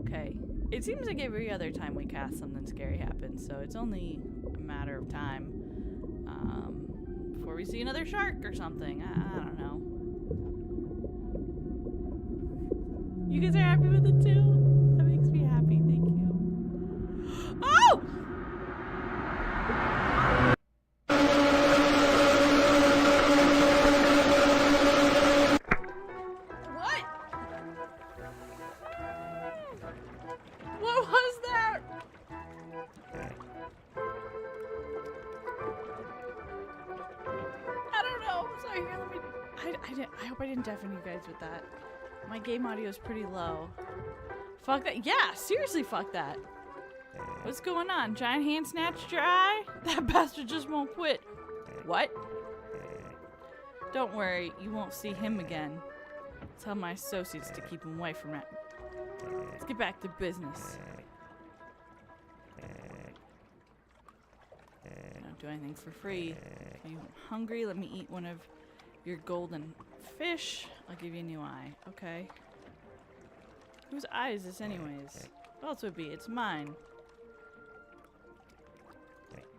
[SPEAKER 1] Okay. It seems like every other time we cast something scary happens, so it's only a matter of time before we see another shark or something. I don't know. You guys are happy with it too? That makes me happy. Thank you. Oh! What? What was that? I don't know. Sorry, here, let me. I hope I didn't deafen you guys with that. My game audio is pretty low. Fuck that. Yeah, seriously, fuck that. What's going on? Giant hand snatched your eye? That bastard just won't quit. What? Don't worry, you won't see him again. Tell my associates to keep him away from it. Let's get back to business. I don't do anything for free. Are you hungry? Let me eat one of your golden fish. I'll give you a new eye. Okay. Whose eye is this anyways? What else would it be? It's mine.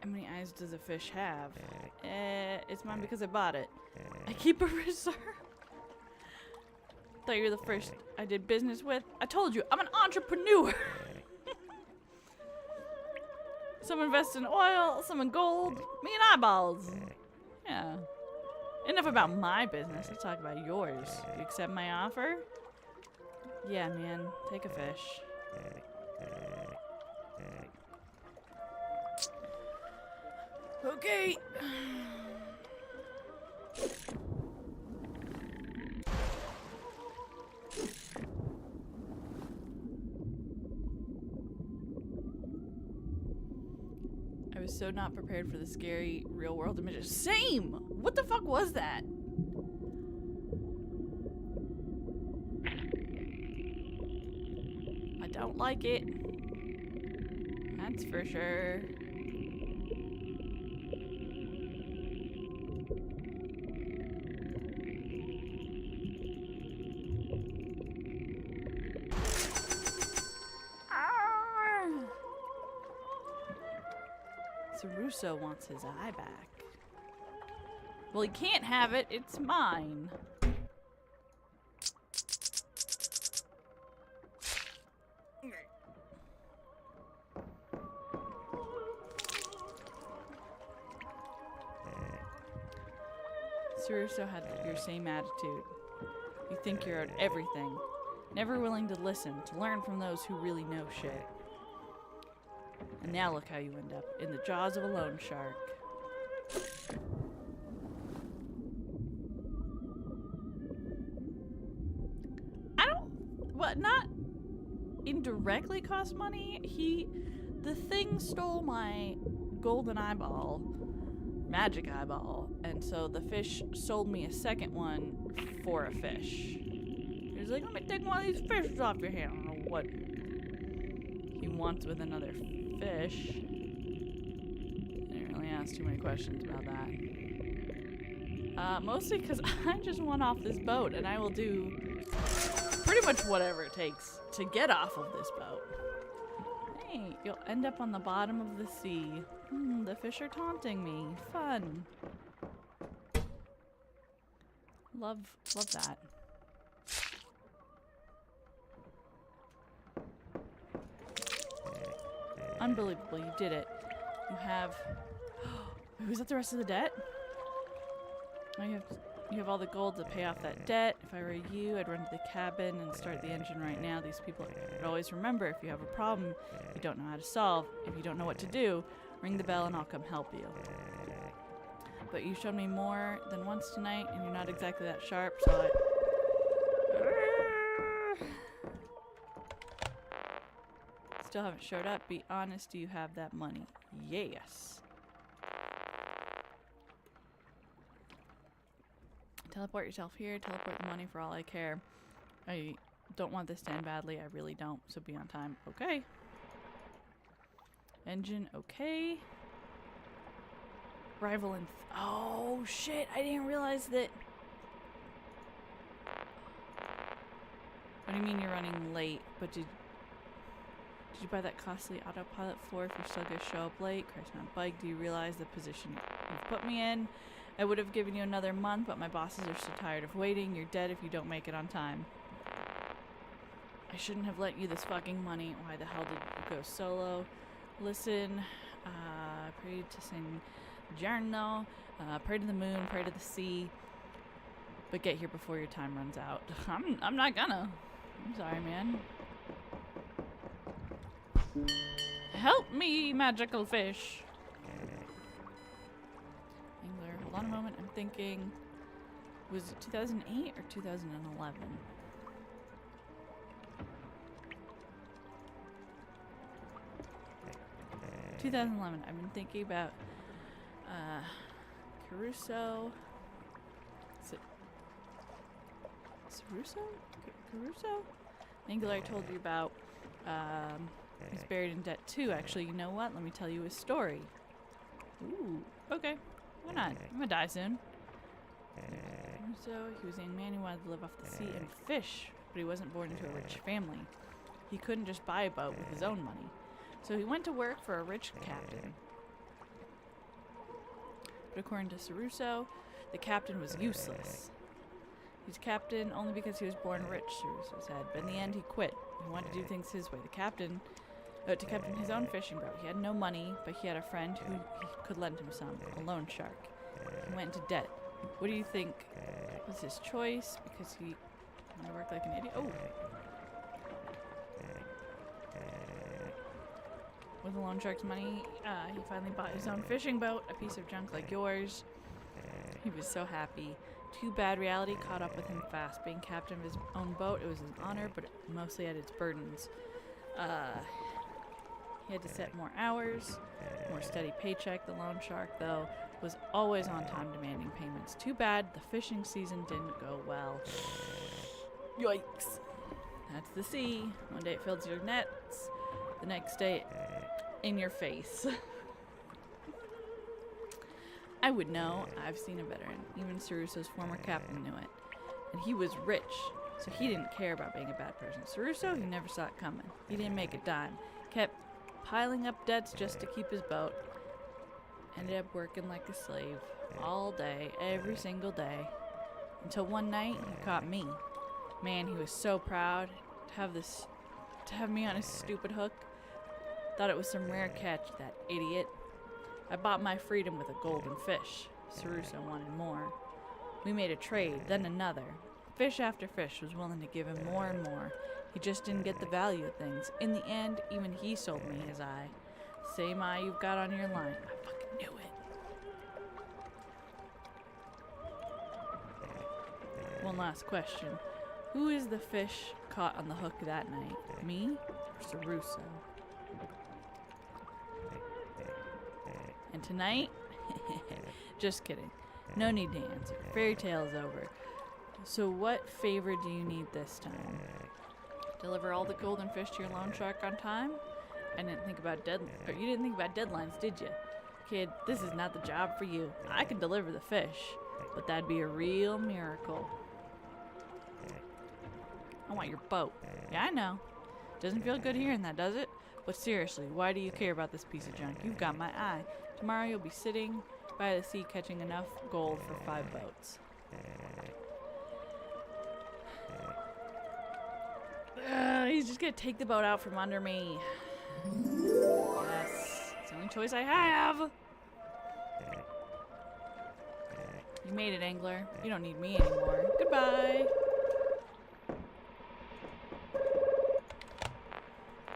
[SPEAKER 1] How many eyes does a fish have? It's mine because I bought it. I keep a reserve. Thought you were the first I did business with. I told you, I'm an entrepreneur. Some invest in oil, some in gold, me in eyeballs. Yeah. Enough about my business. Let's talk about yours. You accept my offer? Yeah, man. Take a fish. Okay. I was so not prepared for the scary real world images. Same! What the fuck was that? I don't like it. That's for sure. Russo wants his eye back. Well, he can't have it. It's mine. Russo had your same attitude. You think you're at everything. Never willing to listen, to learn from those who really know shit. And now look how you end up, in the jaws of a loan shark. Not indirectly cost money. The thing stole my golden eyeball, magic eyeball, and so the fish sold me a second one for a fish. He was like, let me take one of these fishes off your hand. I don't know what he wants with another fish. Didn't really ask too many questions about that. Mostly because I just want off this boat, and I will do pretty much whatever it takes to get off of this boat. Hey, you'll end up on the bottom of the sea. The fish are taunting me. Fun. Love that. Unbelievable, you did it. You have... Was that the rest of the debt? Oh, you have all the gold to pay off that debt. If I were you, I'd run to the cabin and start the engine right now. These people would always remember, if you have a problem you don't know how to solve, if you don't know what to do, ring the bell and I'll come help you. But you showed me more than once tonight, and you're not exactly that sharp, so still haven't showed up. Be honest, do you have that money? Yes. Teleport yourself here. Teleport the money for all I care. I don't want this to end badly. I really don't. So be on time. Okay. Engine, okay. Rival and... oh, shit. I didn't realize that... What do you mean you're running late? But did you buy that costly autopilot floor if you're still going to show up late? Christ, my bike. Do you realize the position you've put me in? I would have given you another month, but my bosses are so tired of waiting. You're dead if you don't make it on time. I shouldn't have lent you this fucking money. Why the hell did you go solo? Listen, pray to San Giorno, pray to the moon, pray to the sea, but get here before your time runs out. I'm not gonna. I'm sorry, man. Help me, magical fish. Angler, hold on a moment. I'm thinking, was it 2008 or 2011? 2011. I've been thinking about Caruso. Is it Caruso? Caruso? Angler I told you about. He's buried in debt too. Actually, you know what? Let me tell you his story. Ooh, okay. Why not? I'm gonna die soon. Caruso, he was a young man who wanted to live off the sea and fish, but he wasn't born into a rich family. He couldn't just buy a boat with his own money. So he went to work for a rich captain. But according to Caruso, the captain was useless. He's captain only because he was born rich, Caruso said. But in the end, he quit. He wanted to do things his way. To captain his own fishing boat. He had no money, but he had a friend who he could lend him some, a loan shark. He went into debt. What do you think was his choice? Because he wanted to work like an idiot. Oh! With the loan shark's money, he finally bought his own fishing boat, a piece of junk like yours. He was so happy. Too bad reality caught up with him fast. Being captain of his own boat, it was an honor, but it mostly had its burdens. He had to set more hours, more steady paycheck. The loan shark, though, was always on time demanding payments. Too bad the fishing season didn't go well. Yikes. That's the sea. One day it fills your nets. The next day, in your face. I would know. I've seen a veteran. Even Caruso's former captain knew it. And he was rich, so he didn't care about being a bad person. Caruso, he never saw it coming. He didn't make a dime. Kept piling up debts just to keep his boat. Ended up working like a slave all day, every single day. Until one night, he caught me. Man, he was so proud to have me on his stupid hook. Thought it was some rare catch, that idiot. I bought my freedom with a golden fish. Caruso wanted more. We made a trade, then another. Fish after fish was willing to give him more and more. He just didn't get the value of things. In the end, even he sold me his eye. Same eye you've got on your line. I fucking knew it. One last question. Who is the fish caught on the hook that night? Me or Caruso? And tonight? Just kidding. No need to answer. Fairy tale is over. So what favor do you need this time? Deliver all the golden fish to your loan shark on time? You didn't think about deadlines, did you? Kid, this is not the job for you. I can deliver the fish, but that'd be a real miracle. I want your boat. Yeah, I know. Doesn't feel good hearing that, does it? But seriously, why do you care about this piece of junk? You've got my eye. Tomorrow you'll be sitting by the sea catching enough gold for 5 boats. He's just gonna take the boat out from under me. Yes, it's the only choice I have. You made it, Angler. You don't need me anymore. Goodbye.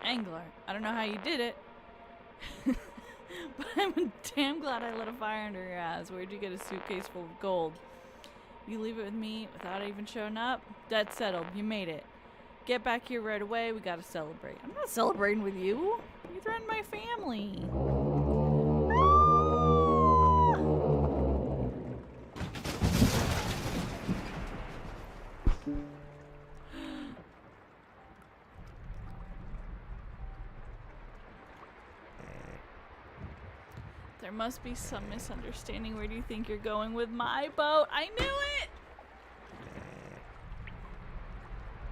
[SPEAKER 1] Angler, I don't know how you did it, but I'm damn glad I lit a fire under your ass. Where'd you get a suitcase full of gold? You leave it with me without even showing up? Dead settled. You made it. Get back here right away. We gotta celebrate. I'm not celebrating with you. You threatened my family. There must be some misunderstanding. Where do you think you're going with my boat? I knew it!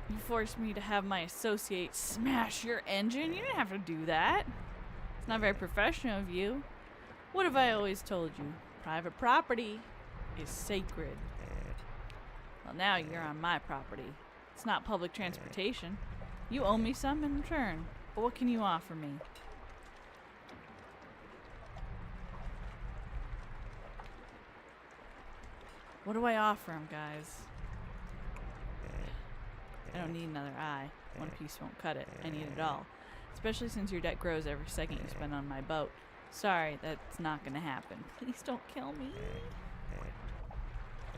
[SPEAKER 1] You forced me to have my associate smash your engine? You didn't have to do that. It's not very professional of you. What have I always told you? Private property is sacred. Well, now you're on my property. It's not public transportation. You owe me some in return. But what can you offer me? What do I offer him, guys? I don't need another eye. One piece won't cut it. I need it all. Especially since your debt grows every second you spend on my boat. Sorry, that's not gonna happen. Please don't kill me.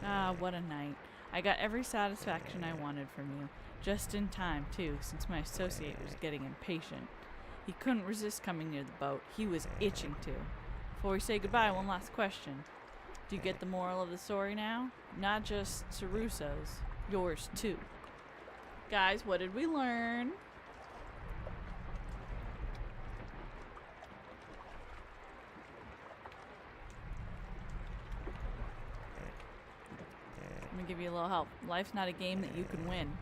[SPEAKER 1] Ah, what a night. I got every satisfaction I wanted from you. Just in time, too, since my associate was getting impatient. He couldn't resist coming near the boat. He was itching to. Before we say goodbye, one last question. Do you get the moral of the story now? Not just Sarusso's. Yours, too. Guys, what did we learn? Let me give you a little help. Life's not a game that you can win.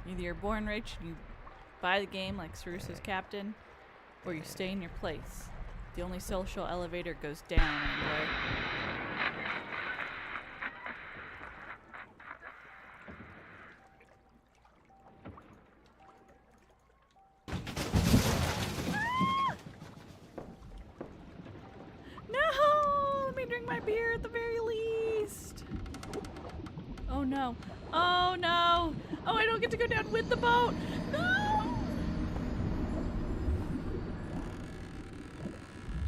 [SPEAKER 1] Either you're born rich and you buy the game like Sarusso's captain, or you stay in your place. The only social elevator goes down, Angler. No! Let me drink my beer at the very least. Oh no. Oh no! Oh, I don't get to go down with the boat! No!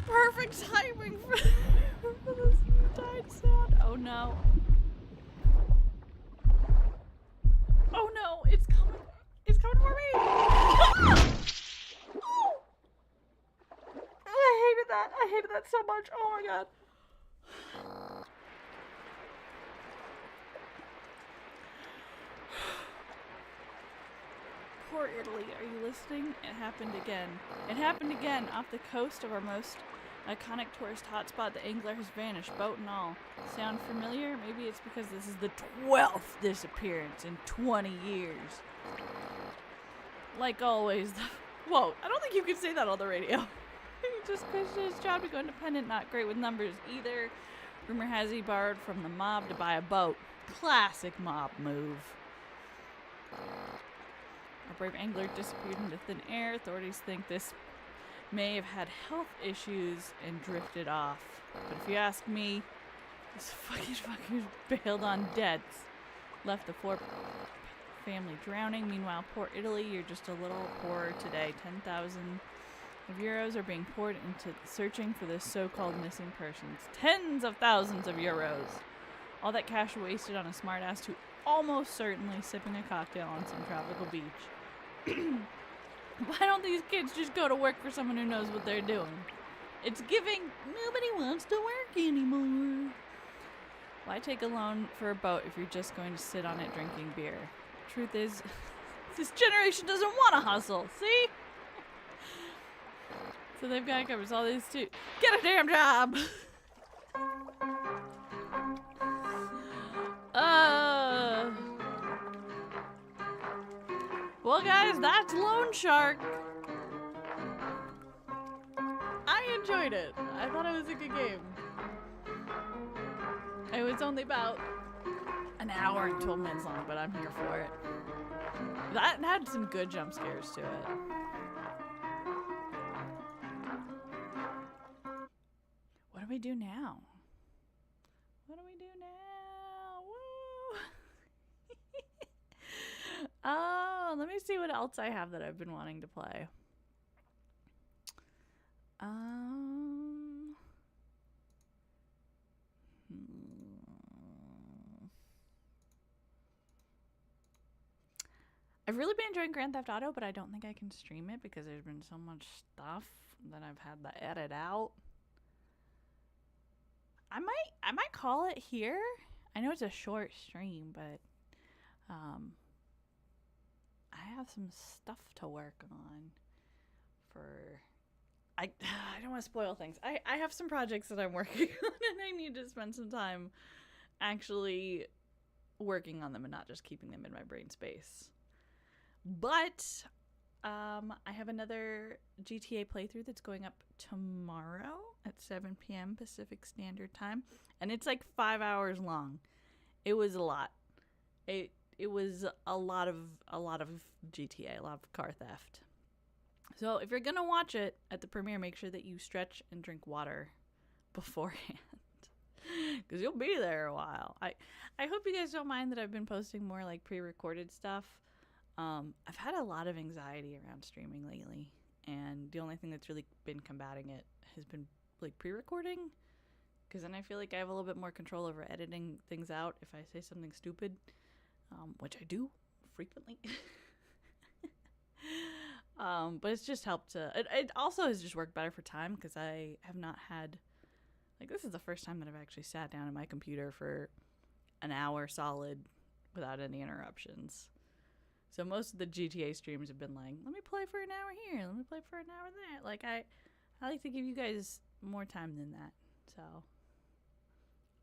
[SPEAKER 1] Perfect timing for, for this tide sound. Oh no. Oh no, it's coming. It's coming for me! Ah! Oh! I hated that. I hated that so much. Oh my god. Poor Italy, are you listening? It happened again. It happened again off the coast of our most iconic tourist hotspot. The Angler has vanished, boat and all. Sound familiar? Maybe it's because this is the 12th disappearance in 20 years. Like always. Whoa, I don't think you can say that on the radio. He just quit his job to go independent, not great with numbers either. Rumor has he borrowed from the mob to buy a boat. Classic mob move. Our brave angler disappeared into thin air. Authorities think this may have had health issues and drifted off. But if you ask me, this fucking fuckers bailed on debts. Left the four family drowning. Meanwhile, poor Italy, you're just a little poorer today. 10,000 of euros are being poured into searching for this so-called missing persons. Tens of thousands of euros. All that cash wasted on a smartass who almost certainly sipping a cocktail on some tropical beach. Why don't these kids just go to work for someone who knows what they're doing? It's giving nobody wants to work anymore. Why take a loan for a boat if you're just going to sit on it drinking beer? Truth is, this generation doesn't want to hustle, see? So they've got to cover all these too. Get a damn job! Well, guys, that's Loan Shark. I enjoyed it. I thought it was a good game. It was only about an hour and 12 minutes long, but I'm here for it. That had some good jump scares to it. What do we do now? What do we do now? Woo! Oh, let me see what else I have that I've been wanting to play. I've really been enjoying Grand Theft Auto, but I don't think I can stream it because there's been so much stuff that I've had to edit out. I might call it here. I know it's a short stream, but I have some stuff to work on for I don't want to spoil things. I have some projects that I'm working on, and I need to spend some time actually working on them and not just keeping them in my brain space. But I have another GTA playthrough that's going up tomorrow at 7 p.m. Pacific Standard Time, and it's like 5 hours long. It was a lot. It was a lot of GTA, a lot of car theft. So if you're gonna watch it at the premiere, make sure that you stretch and drink water beforehand, because you'll be there a while. I hope you guys don't mind that I've been posting more like pre-recorded stuff. I've had a lot of anxiety around streaming lately, and the only thing that's really been combating it has been like pre-recording, because then I feel like I have a little bit more control over editing things out if I say something stupid, which I do frequently. But it's just helped to, it also has just worked better for time, because I have not had, like, this is the first time that I've actually sat down at my computer for an hour solid without any interruptions. So most of the GTA streams have been like, let me play for an hour here, let me play for an hour there. Like, I like to give you guys more time than that. So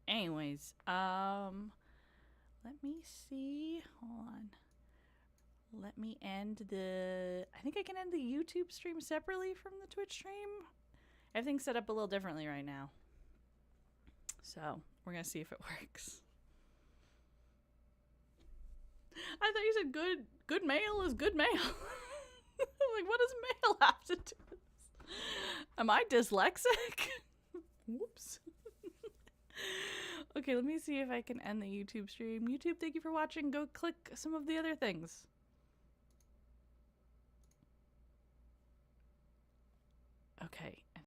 [SPEAKER 1] anyways, let me see. Hold on. Let me end the, I think I can end the YouTube stream separately from the Twitch stream. Everything's set up a little differently right now, so we're gonna see if it works. I thought you said good mail is good mail. Like, what does mail have to do with this? Am I dyslexic? Whoops. Okay, let me see if I can end the YouTube stream. YouTube, thank you for watching. Go click some of the other things. Okay,